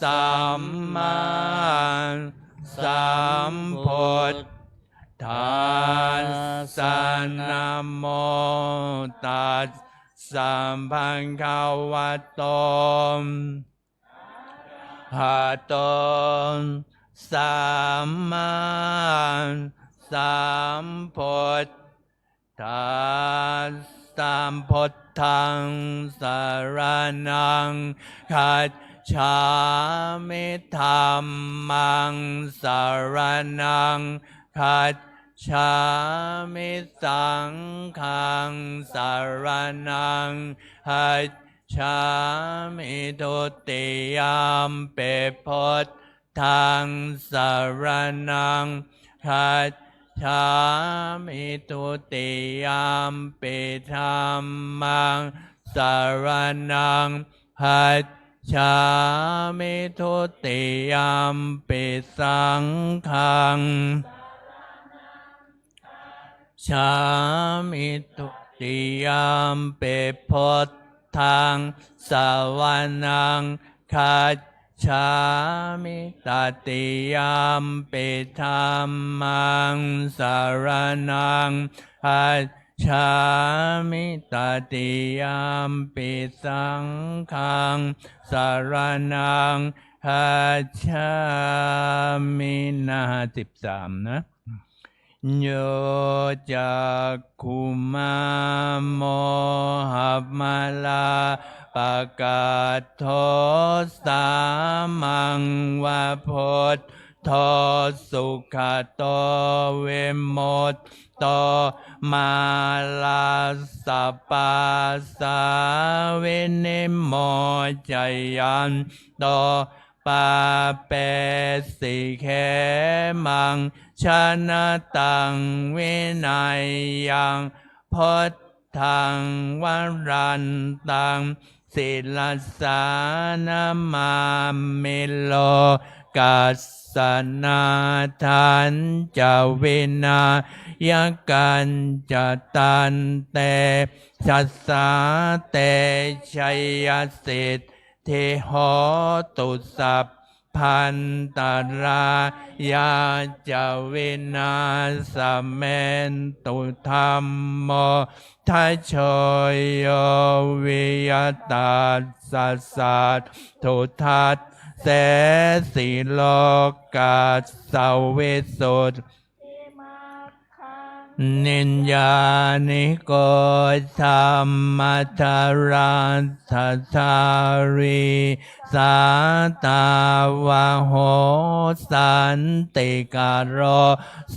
สัมมาสัมพุทธัสสะนะโมตัสสะภะคะวะโตอะระหะโตสัมมาสัมพุทธัสสะพุทธังสรณังคัจฉามิธัมมังสรณังคัจฉามิสังฆังสรณังคัจฉามิทุติยมปิพุทธังสรณังคัจฉามิทุติยมปิธัมมังสรณังคัจฉามิทุติยมปิสังฆังฉามิทุติยมปิพุทธังสวนังคัจฉามิตติยมปิธัมมังสรณังคัจฉามิตติยมปิสังฆังสรณังคัจฉามินะ13นะโยจักขุมาโมหัพมาลาปะกาโทสามังวะพุทโธสุขโตเวโมตโตมาลาสปาสาวินิโมจยันโตปาเปสิเขมังชนะตังวินัยยังพุทธังวรันตังศิลสานามามิโลกัสสนาทันจะวินายกันจะตันเตชัสสาเตชัยสิทธิโหตุสัพพันตรายาจะวินาสเมนตุธรรมโมทัชโชโยวิยตาสัสสัตถุทัตเสสิโลกัสสวิสุทธิ อิมาคัง นิญญาณิโกธรรมัทราทัสสารีสาตาวะโหสันติการโร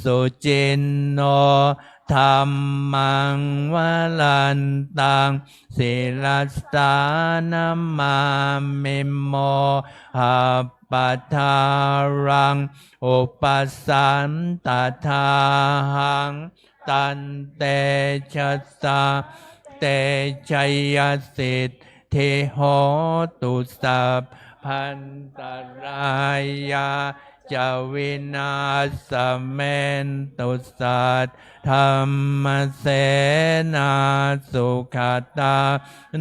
สุจินโนธรรมังวลันตังศิลสานัมมามิโมหัปปทารังอุปสันตถาหังตันเตชะสะเตชัยสิทธิโหตุสัพพันตรายาจาวินาสเมนตุสัตธรรมเสนาสุขตา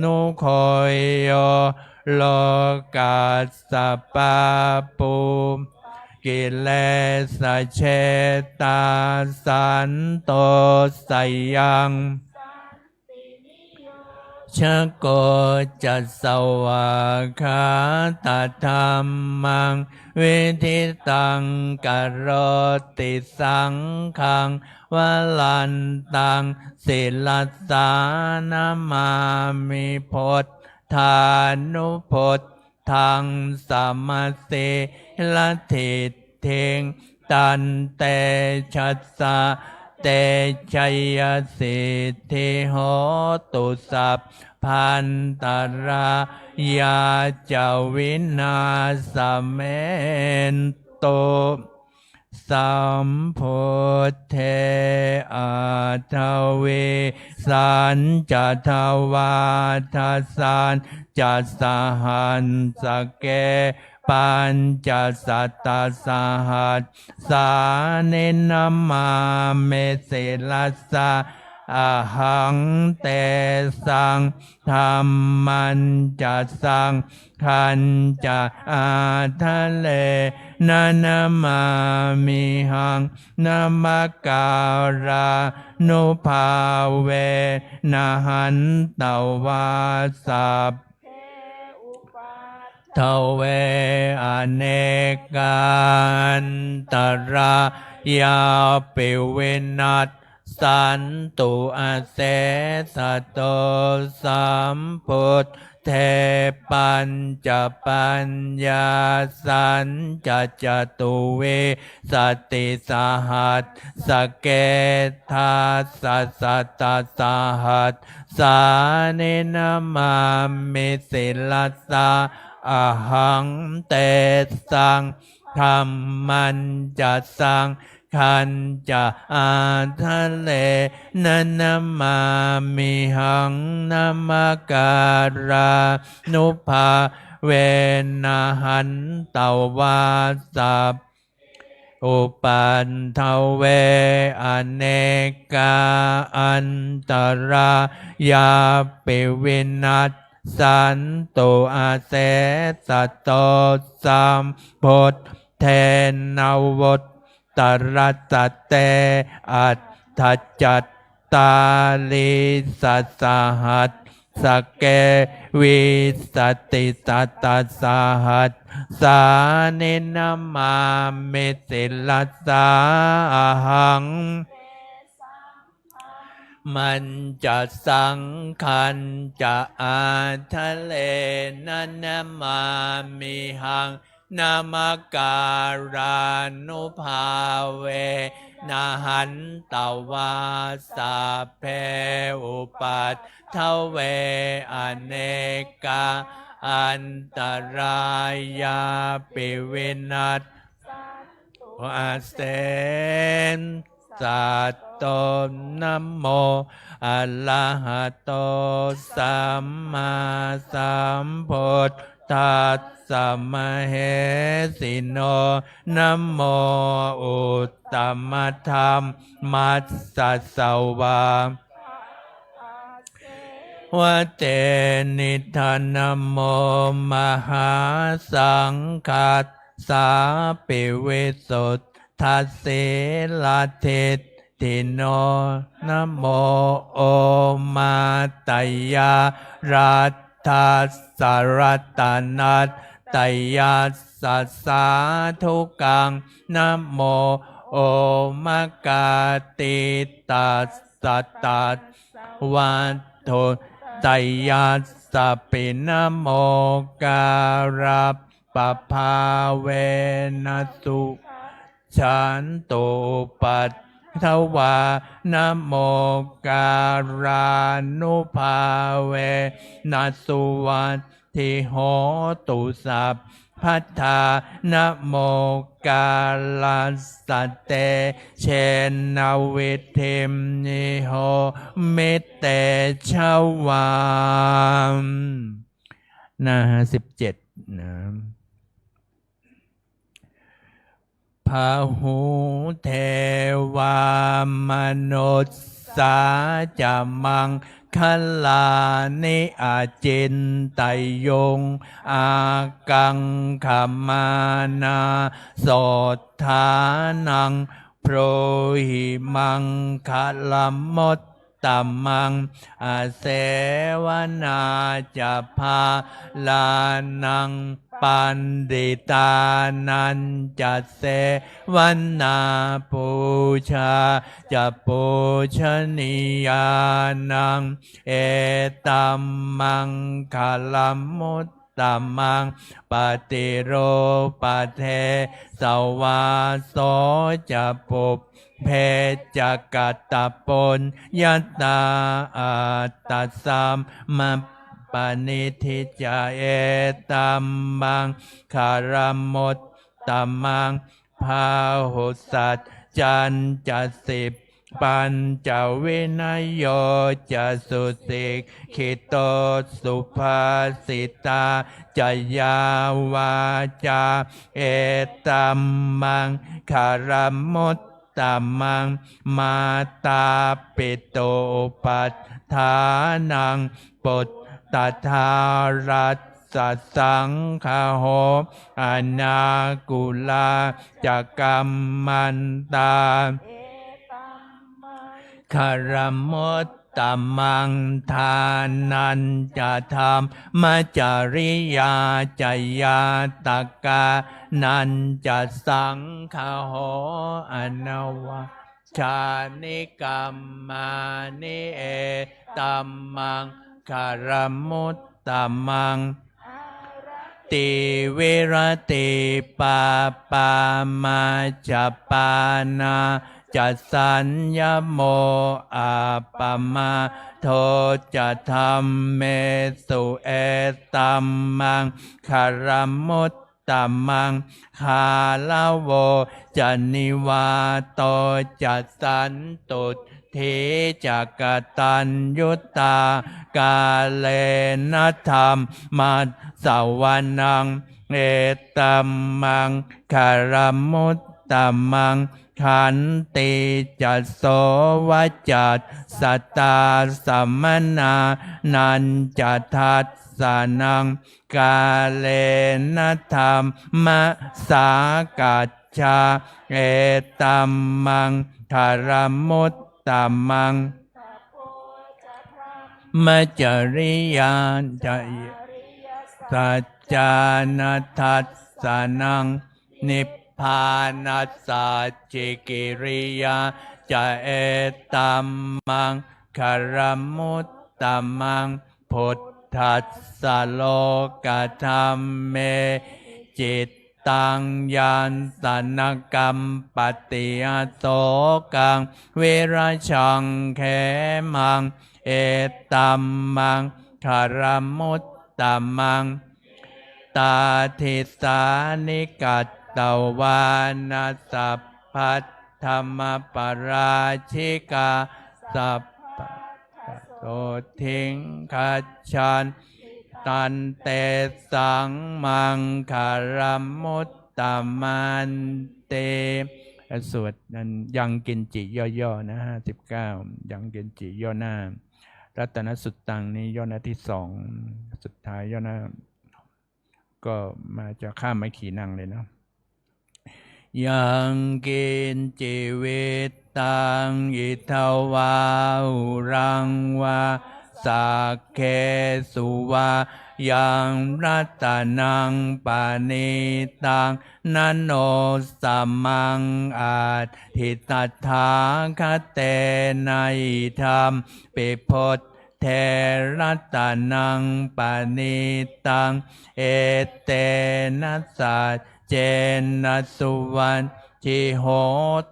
นุโคยโยโลกัสสปะปุกิเลสเชตาสันโตสยังชะโกจัสสวะคาตธรรมังวิธิตังกโรติสังขังวลันตังศิลสานามามิพุทธานุพุทธังสัมมาเสลทิเทงตันเตชัสสะเตชัยสิทธิโหตุสัพพันตรายาจาวินาสเมนโตสัมพุทเทอาทเวสันจัตวาทัสสันจัสสหันสเกปัญจสัตตสหัสสาเนนามาเมเสลัสสะอาหังเตสังธรรมันจะสังขันจะอาทะเลนานามามิหังนามาการานุภาเวนะหันตวาสัพทเวอเนกันตรายาปิวินัสสันตุอาเสสะโตสัมพุทเทปัญจปัญญาสัญจจตุเวสติสหัสสเกทัสสะสัตตสหัสสาเนนามามิสิลัสสะอาหังเตสังธรรมันจะสังขันจะอาทะเลนันนามามิหังนามาการานุภาเวนะหันตวาสัพอุปันทเวอเนกาอันตรายาปิวินัสสันตุอาเสสะโตสัมพุทเทนวุตตรัสเตอัตถจัตตาลิสัสสหัสสเกวิสติสัตตสหัสสาเนนามามิสิลัสสาหังมันจะสังขันจะอาทะเลนันนามามิหังนามาการานุภาเวนะหันตวาสัพเพอุปัฏฐเวอเนกาอันตรายาปิวินัสอาเสนสัตโตนะโมอะระหะโตสัมมาสัมพุทธัสสะมะเหสิโนนะโมอุตตมธรรมมัสสะสวาวั เตนิทานโมมหาสังฆัสสาปิวิสุทธัสสิลทิฏฐิโนนะโมโอมาตยารัตถัสสะรัตนัตตยัสสะสาธุกังนะโมโอ โอมกาติตัสสะตัสวัตโตไตยัสสะปินะโมการัปปภาเวนัสสุฉันตุปัตถวานะโมการานุภาเวนัสสุวัตถิโหตุสัพพัทธานะโมกาลัสสะเตเชนะวิธิมนิโหมิเตชวามหน้า17นะพาหูเทวามนุษย์สาจะมังคัลลานิอาจินไตยงอากังขมานาโสทานังโพรหิมังคัลมดตัมมังอาเสวนาจะพาลานังปันดิตานันจะเสวันนาปูชาจะปูชนียานังเอตัมมังคลมุตตัมมังปฏิโรปเทสวาโสจะปุปเพจักกัตตปนยัตตาอัตตสัมมาปณิทิจาเอตัมมังคารมุตตัมมังพาหุสัจจันจะสิบปัญจวินัยโยจะสุสิกขิโตสุภาสิตาจยาวาจาเอตัมมังคารมุตตัมมังมาตาปิโตปัฏฐานังปุตตถารัสสะสังฆโหอนากุลาจักกัมมันตาคารมุตตัมมังทานันจะธรรมมัจจริยาจยาตกานันจะสังฆโหอนวาชานิกัมมานิเอตัมมังคารมุตตัมมังติวิรติปาปามาจปานาจัสสัญญโมอาปมาโทจะธรรมเมสุเอตัมมังคารมุตตัมมังคาลาโวจะนิวาโตจัสสันตุทิจักตัญยุตตากาเลนะธรรมมัสสวนังเอตัมมังคารมุตตัมมังขันติจัสโสวัจจัสสตาสัมมนานันจะทัสสานังกาเลนะธรรมมะสากัจจาเอตัมมังคารมุตตัมมังมัจจริยาจสัจจานัตถัสสะนังนิพพานัสสัจจิกิริยาจะเอตัมมังคารมุตตัมมังพุทธัสสะโลกธรรมเมจิตตังยันสนกรรมปฏิยโสกังเวรชังเขมังเอตัมมังคารมุตตัมมังตาทิสานิกัตตวานาสัพพัทธรรมปราชิกาสัพพะโสทิงคัจฉันตันเตสังมังคารมุตตัมมันเตสวดนั้นยังกินจิย่อๆนะ59ยังกินจิย่อหน้ารัตนสุตตังนี้ย่อหน้าที่2สุดท้ายย่อหน้าก็มาจะข้ามไม้ขีนังเลยเนาะยังกินจิวิตตังอิทวาอุรังวาสักเคสุวา ยังรัตนังปานิตังนันโนสัมมังอาทิตถาคเตนัยธรรมปิพทเทรัตนังปานิตังเอเตนะสัจเจนะสุวรรณทิโห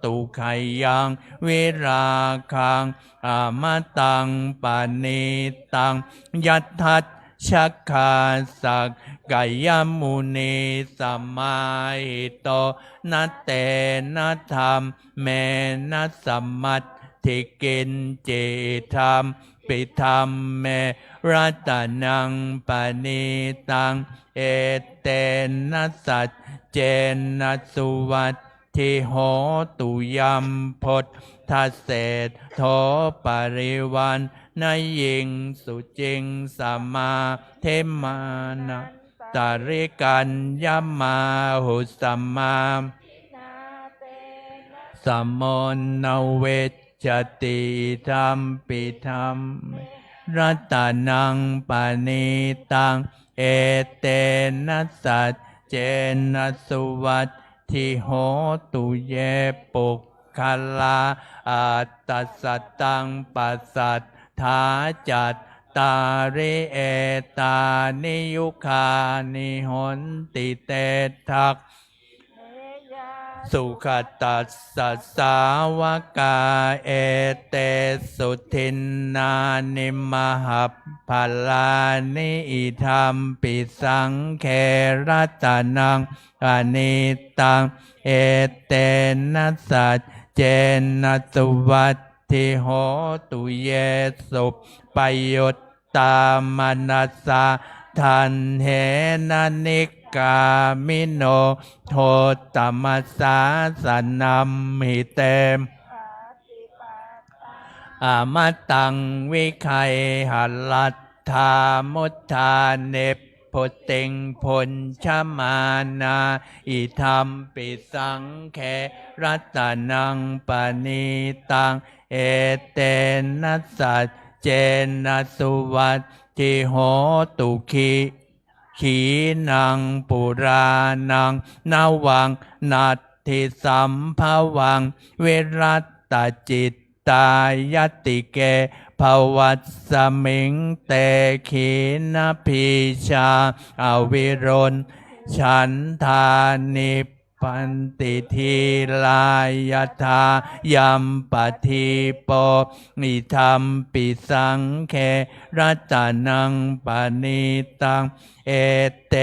ตุไขยังวิราคังอมตังปานิตังยัตถัสชักขาสักกายมุนีสัมมาหิโตนัตเตนะธรรมเมนะสัมมัตถิกินจิธรรมปิธรรมเมรัตนังปณิตังเอเตนะสัจเจนะสุวัตทิโหตุยัมพททัสเสธโทปริวันนยิงสุจิงสัมมาเทมานะตาริกันยมาหุสัมมาสัมมนเวชจติธรรมปิธรรมรัตนังปานิตังเอเตนะสัจเจนะสุวัตทิโหตุเยปุกขลาอัตตสัตตังปัสสัทธาจัตตาริเอตานิยุคานิหนติเตทักสุขตัสสะสาวกาเอเตสุทินนานิมหัพพลานิอิธรรมปิสังเครัตนังอนิตังเอเตนะสัจเจนะสุวัตทิโหตุเยสุปโยตตามนัสสะทันเหนะนิกามิโนโทตมัสสาสนัมหิเตมอมตังวิไคหัลลัตถามุทธาเนปโพติงพลชมานาอิธรรมปิสังเครัตนังปณิตังเอเตนะสัจเจนะสุวัตทิโหตุขีนังปุรานังนาวังนัตถิสัมภวังเวรัตตจิตตายติเกภวัสสมิงเตขีนพิชาอวิรนฉันทานิปันติทีลายทายัมปทิโปนิธรรมปิสังเครัตนังปณิตังเอเต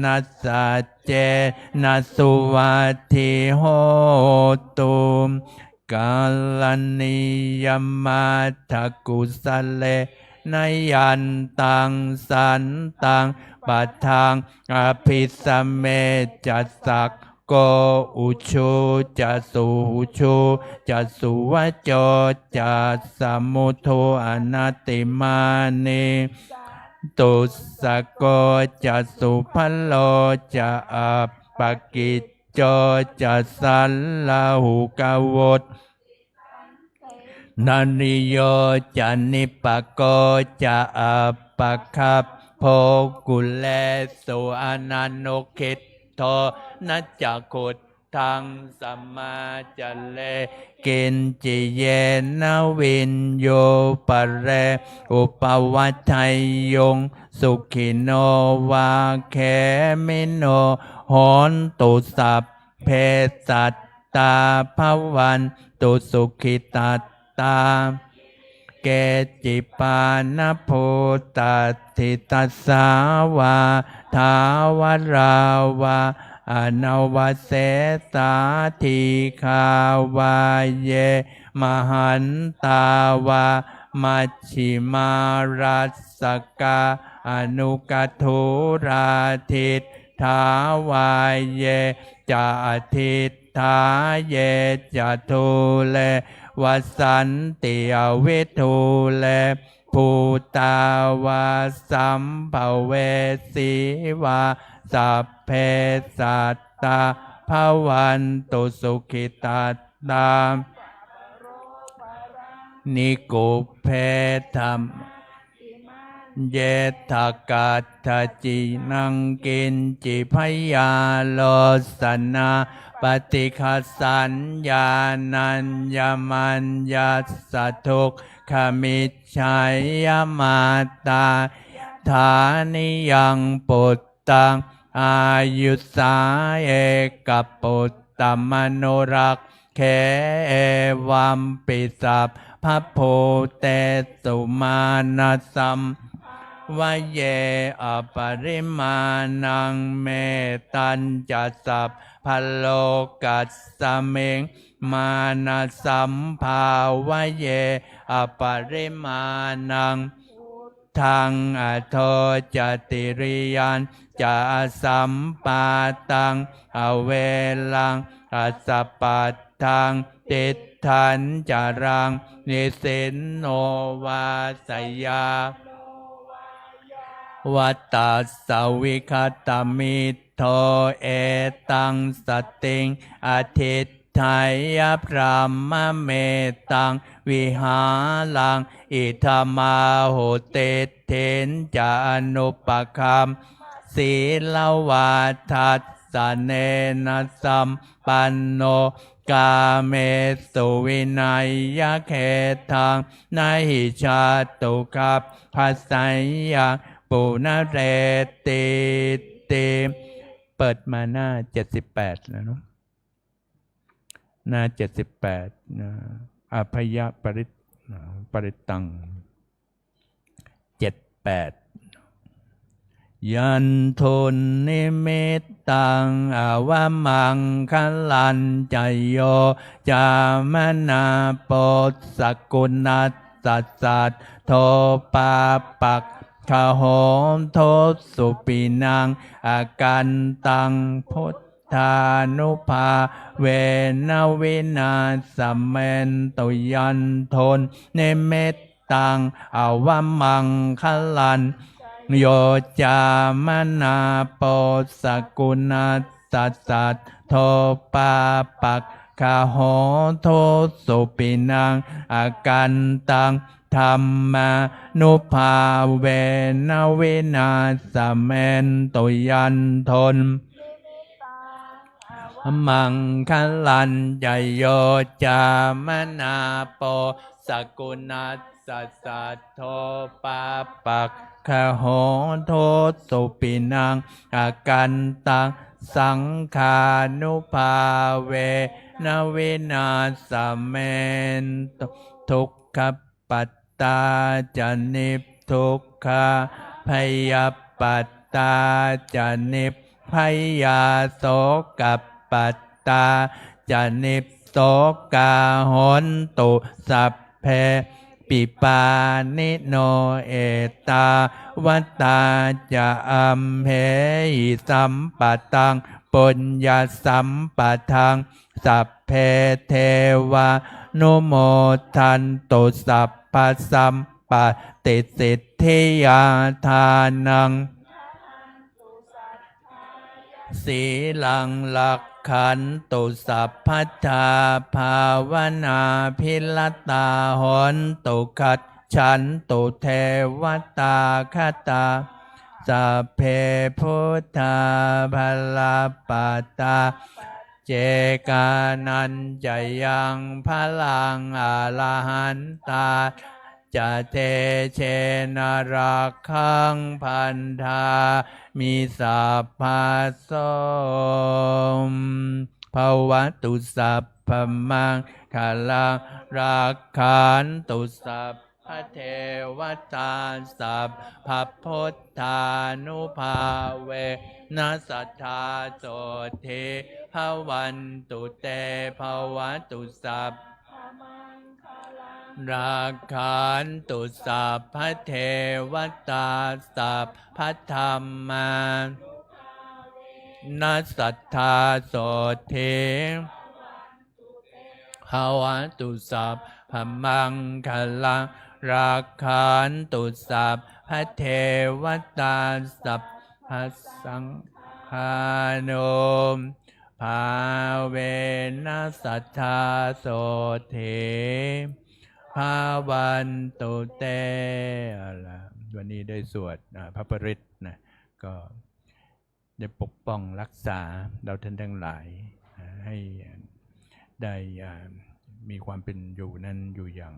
นะสัจเจนะสุวัตถิโหตุกาลนิยมัตถกุสเลนยันตังสันตังปัฏฐังอภิสเมจัสสักโกอุชุจัสสุชุจัสสุวจโจจัสสมุทุอนัตติมานิตุสโกจัสสุพโลจะอัปปกิจโจจัสสัลลาหุกวตนันนิโยจันนิปโกจะอัปปคัพโพกุเลสุอนันโนคิตโทนัจจคุตทังสัมมาจัลเลกินจิเยนะวินโยปะเรอุปวัฏไทยงสุขิโนวาแคมิโนโหนตุสัพเพสัตตาภวันตุสุขิตัตตาเกจิปานโพตัตถิตัสสาวาทาวราวาอนาวเสสาธิคาวาเยมหันตาวามัชชิมารัสสกาอนุกัทุราทิตถาวาเยจะทิตถาเยจะทุเลวสันติอวิทูเลภูตาวาสัมภเวสีวาสัพเพสัตตาภวันตุสุขิตัตตานิกุเพธรรม เยทกัตถจินังกินจิพยาโลสนาปฏิคัสสัญญานัญญมัญญัสสะทุกขมิจฉัยยมาตาฐานิยังปุตตังอายุสาเอกปุตตมโนรักเขเอวัมปิสัพพะโพเตสุมานัสสัมวะเยอปริมาณังเมตัญจะสัพพะโลกัสสะเมงมานะสัมภาวะเยอปริมาณังทางอโทจติริยันจะสัมปาตังอเวลังอสสปัตทังติทันจารังนิสินโนวาสยาวัตตาสวิคตมิโทเอตังสติงอทิตไทยพรามเมตังวิหารังอิธามาโหเตเทนจานุปคัมศีลวาทัสสะเนนะสัมปันโนกาเมสุวินัยยะเขทังนาหิชาตุคัพภัสสัยยังปุณเรติติเปิดมาหน้า78แล้วเนาะหน้า78นะอภยปริตัง78ยันทุนนิมิตตังอวมังคัลลันจโยจามนาโปสกุณัสสัสสัตโทปาปักขโหมโทสุปินังอากันตังพุทธานุภาเวนวินาสเมนตุยันทนเนเมตตังอวมังคัลลันโยจามนาโปสกุณัสสัสสัตโทปาปักขโหโทสุปินังอากันตังธรรมานุภาเวนวินาสเมนตุยันทนมังคัลลันจโยจามนาโปสกุณัสสัสสัตโทปาปักขโหโทสุปินังอากันตังสังขานุภาเวนวินาสเมนตุทุกขปัตตาจนิพทุกขพยาปัตตาจนิพพยาโสกัปปัตตาจนิพโสกาหนตุสัพเพปิปานิโนเอตาวัตตาจะอัมเหหิสัมปะตังปุญญาสัมปะทังสัพเพเทวานุโมทันตุสัพพสัมปติสิทธิยาทานังสีลังลักขันตุสัพพัทธาภาวนาพิลตาหนตุขัดฉันตุเทวตาคตาสัพเพพุทธาภลปตาเจกานันจะยังพลังอรหันตาจะเทเชนรักขังพันธามิสัพพะโสมภวตุสัพพมังคลังรักขันตุสัพพะเทวตาสัพพะพุทธานุภาเวนัสสัทธาโสทิภวันตุเตภวตุสัพรักขันตุสัพพะเทวตาสัพพะธรรมานัสสัทธาโสทิภวตุสัพพมังคลังรักขันตุสัพพะเทวตาสัพพะสังฆานุภาเวนัสสัทธาโสทิภาวันตุเต วันนี้ได้สวดพระปริตรนะก็ได้ปกป้องรักษาเราท่านทั้งหลายให้ได้มีความเป็นอยู่นั้นอยู่อย่าง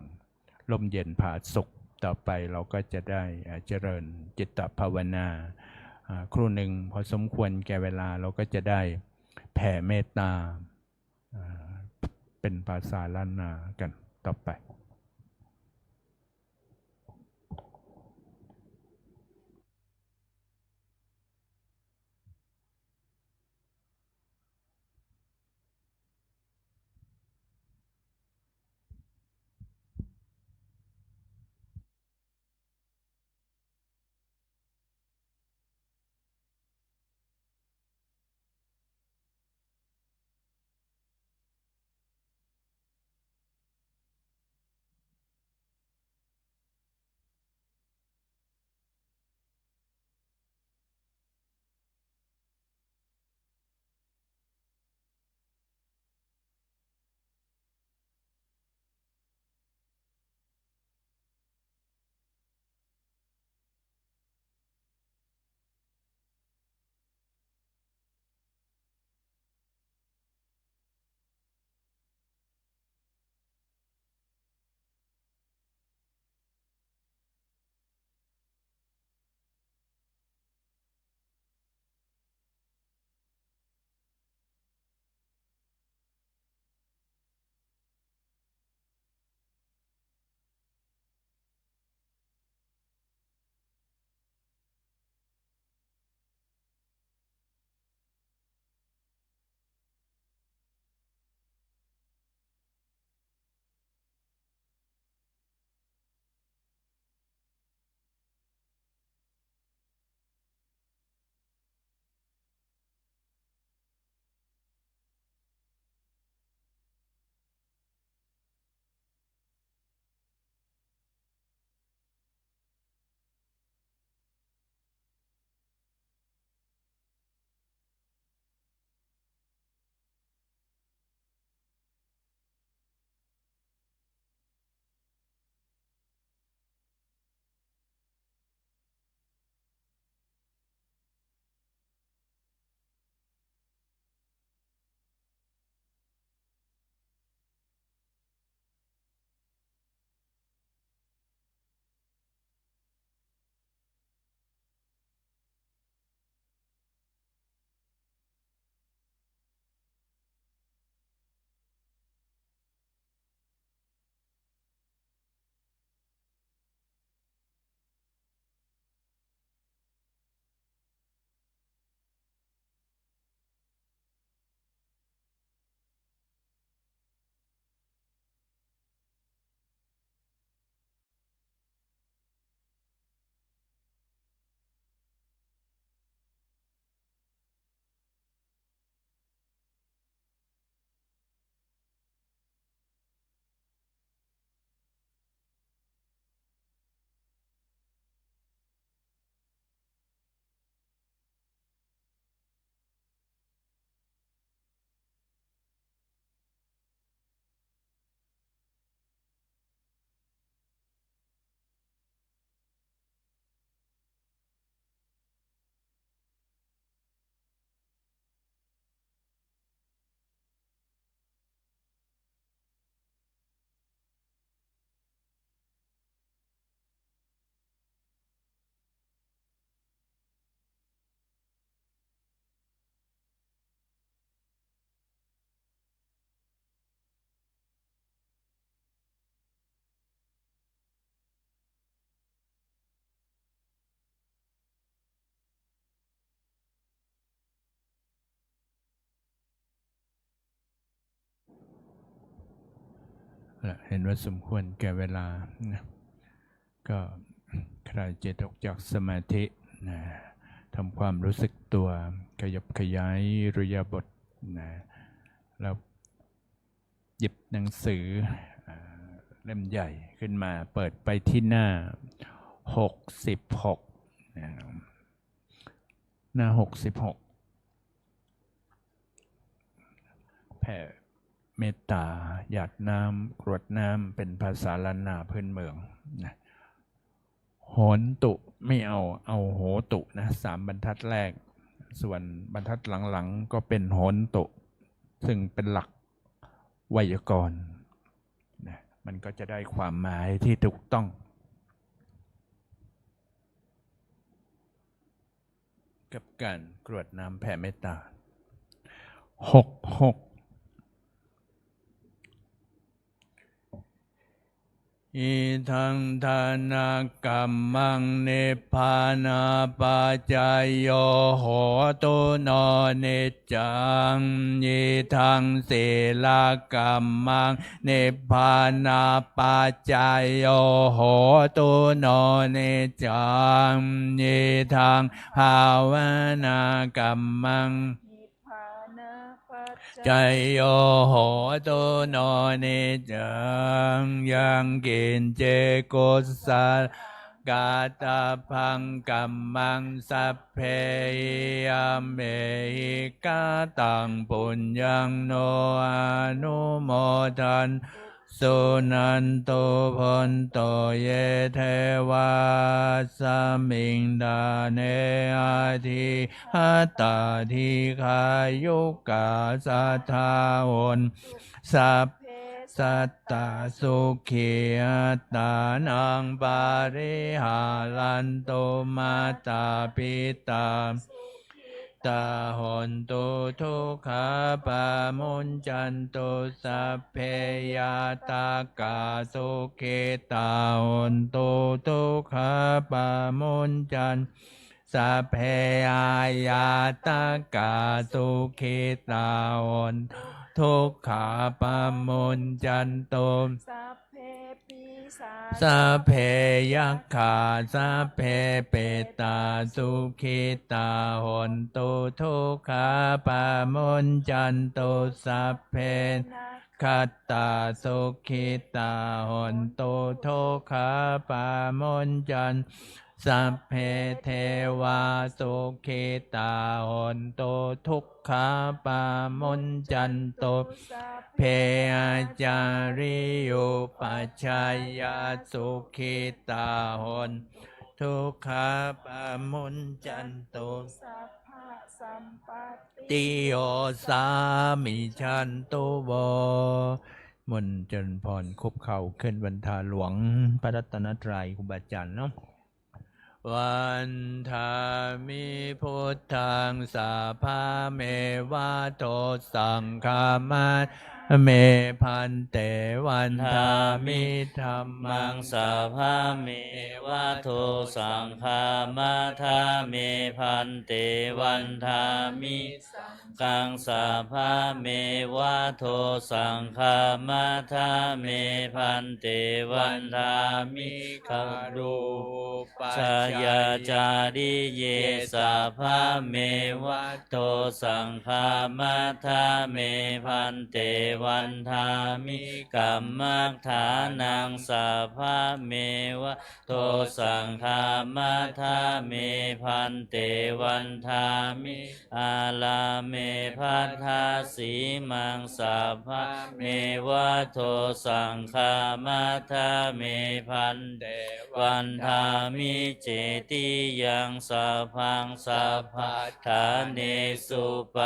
ร่มเย็นผาสุขต่อไปเราก็จะได้เจริญจิตตภาวนาครู่หนึ่งพอสมควรแก่เวลาเราก็จะได้แผ่เมตตาเป็นภาษาล้านนากันต่อไปเห็นว่าสมควรแก่เวลานะก็ใครจะออกจากสมาธินะทำความรู้สึกตัวขยับขยายอิริยาบถนะแล้วหยิบหนังสือเล่มใหญ่ขึ้นมาเปิดไปที่หน้า66นะหน้า66แผ่เมตตาหยาดน้ำกรวดน้ำเป็นภาษาล้านนาพื้นเมืองนะ โหนตุไม่เอาโหตุนะ3 บรรทัดแรกส่วนบรรทัดหลังๆก็เป็นโหนตุซึ่งเป็นหลักไวยากรณ์นะมันก็จะได้ความหมายที่ถูกต้องกับการกรวดน้ำแผ่เมตตา6อิทังทานกัมมังเนปานาปัจจายโยโหตุโนเนจังอิทังศีลกัมมังเนปานาปัจจายโยโหตุโนเนจังอิทังภาวนากัมมังใจโยโหตุโนเนจังยังกินเจกุสลกาตาพังกัมมังสัพเพยามเมหิกาตังปุญญังโนอนุโมทันสุนันโตพนโตเยเทวาสมิงดาเนอาทิหัตตาทิขายุกาสัทธาโอนสัพสัตตาสุขีอัตตานังปาริหารันโตมาตาปิตาตาหนตุทุกขาปามุญจันตุสัพเพยาตากาสุขิตาหนตุทุกขาปามุญจันสัพเพอายาตากาสุขิตาหนทุกขาปามุญจันตุสัพเพยัคขาสัพเพเปตาสุขิตาหนตุทุกขาปามุญจันตุสัพเพคัตตาสุขิตาหนตุทุกขาปามุญจันสัพเพเทวาสุขิตาหนตุทุกขาปามุญจันตุเพอาจาริโยปัจจายาสุขิตาหนทุกขาปามุญจันตุติโยสามิชันตุโวมนต์เจริญพรคุบเข่าขึ้นบรรทาหลวงพระรัตนตรัยครูบาอาจารย์เนาะวันทามิพุทธังสาภาเมวะโตสังฆามาเมพันเตวันทามิธรรมังสาภาเมวะโตสังฆามาธาเมพันเตวันทามิกังสาภาเมวะโตสังฆามาธาเมพันเตวันทามิคารูปัจจาจาริเยสาภาเมวะโตสังฆามาธาเมพันเตวันทามิกัมมัฏฐานังสาภาเมวะโตสังฆามาธาเมพันเตวันทามิอาลาเมพัทธาสีมังสาภาเมวะโตสังฆามาธาเมพันเตวันทามิเจติยังสาพังสาภัฏฐาเนสุป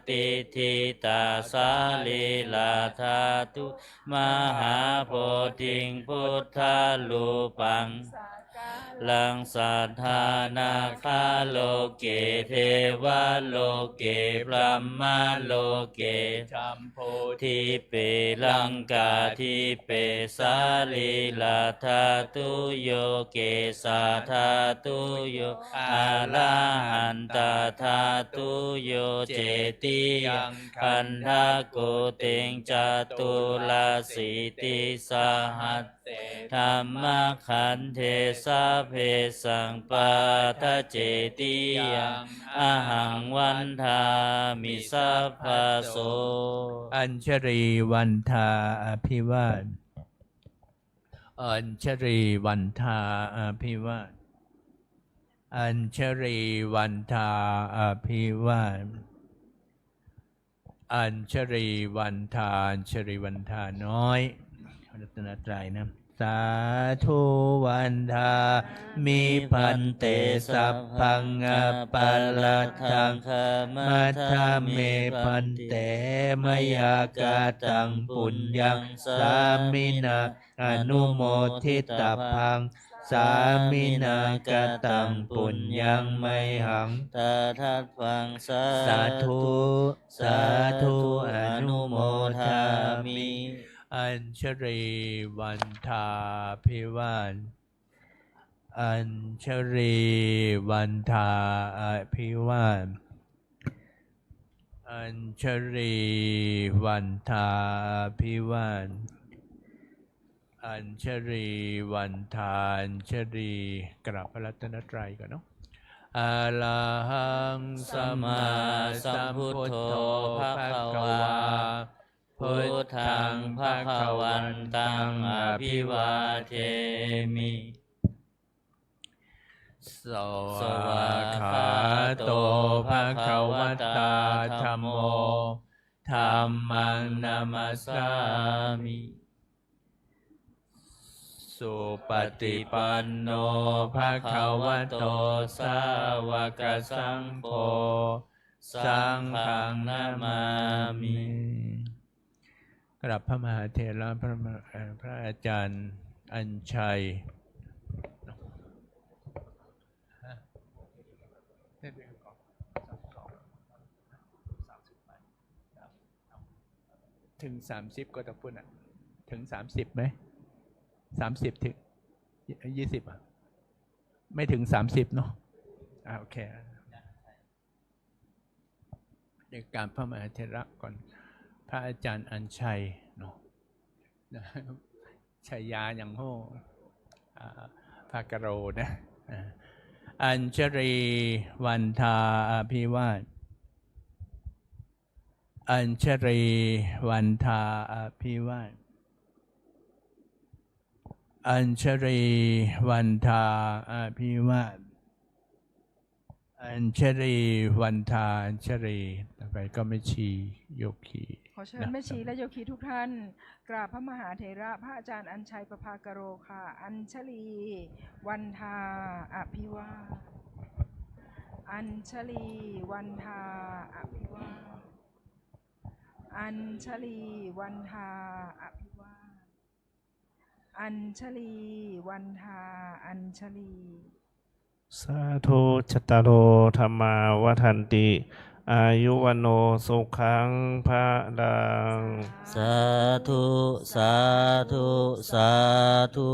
ฏิทิตาสาลีลาธาตุมหาโพธิงพุทธาลูปังลังสัทธานาคาโลเกเทวะโลเกพระมะโลเกชัมโพธิเปลังกาทิเปสาลีลาธาตุโยเกสาธาตุโยอาลาหันตาธาตุโยเจติยังคันธาโกเตงจตุลาสิติสหัสธรรมขันเทสะเพสังปาทะเจติยังอหังวันทามิสัพพะโสอัญชรีวันทาอภิวาทอัญชรีวันทาอภิวาทอัญชรีวันทาอภิวาทอัญชรีวันทาอัญชรีวันทาน้อยรัตนตรัยนะ สาธุวันทามิพันเตสัพพังอปัลลทังมัทธเมพันเตมยากาตังปุญญังสามินาอนุโมทิตาพังสามินากตังปุญญังไมหังตาทัตฟังสา สาธุสาธุอนุโมทามิ อัญชรีวันทาภิวาทอัญชรีวันทาภิวาทอัญชรีวันทาภิวาทอัญชรีวันทาอัญชรีกราบพระรัตนตรัยก่อนเนาะอะระหังสัมมาสัมพุทโธภะคะวาพุทธังภะคะวันตังอภิวาเทมิสวากขาโตภะคะวะตาธัมโมธัมมังนามัสสามิสุปฏิปันโนภะคะวะโตสาวกสังโฆสังฆังนามามิกราบพระมหาเถระพระอาจารย์อัญชัยถึง30ก็ต้องพูดอ่ะถึง30ไหม30ถึง20อ่ะไม่ถึง30เนาะโอเคเด็กการพระมหาเถระก่อนพระอาจารย์อัญชัยเนาะชัยยาอย่างโหภากโรนะอัญชรีวันทาอภิวาทอัญชรีวันทาอภิวาทอัญชรีวันทาอภิวาทอัญชรีวันทาอัญชรีต่อไปก็แม่ชีโยคี ขอเชิญแม่ชีและโยคีทุกท่านกราบพระมหาเถระพระอาจารย์อัญชัยประภากโรค่ะอัญชลีวันทาอภิวาทอัญชลีวันทาอภิวาทอัญชลีวันทาอภิวาทอัญชลีวันทาอัญชลีสาธุจตารโอธรรมาวัฏันติอายุวันโนสุขังภะลัง สาธุ สาธุ สาธุ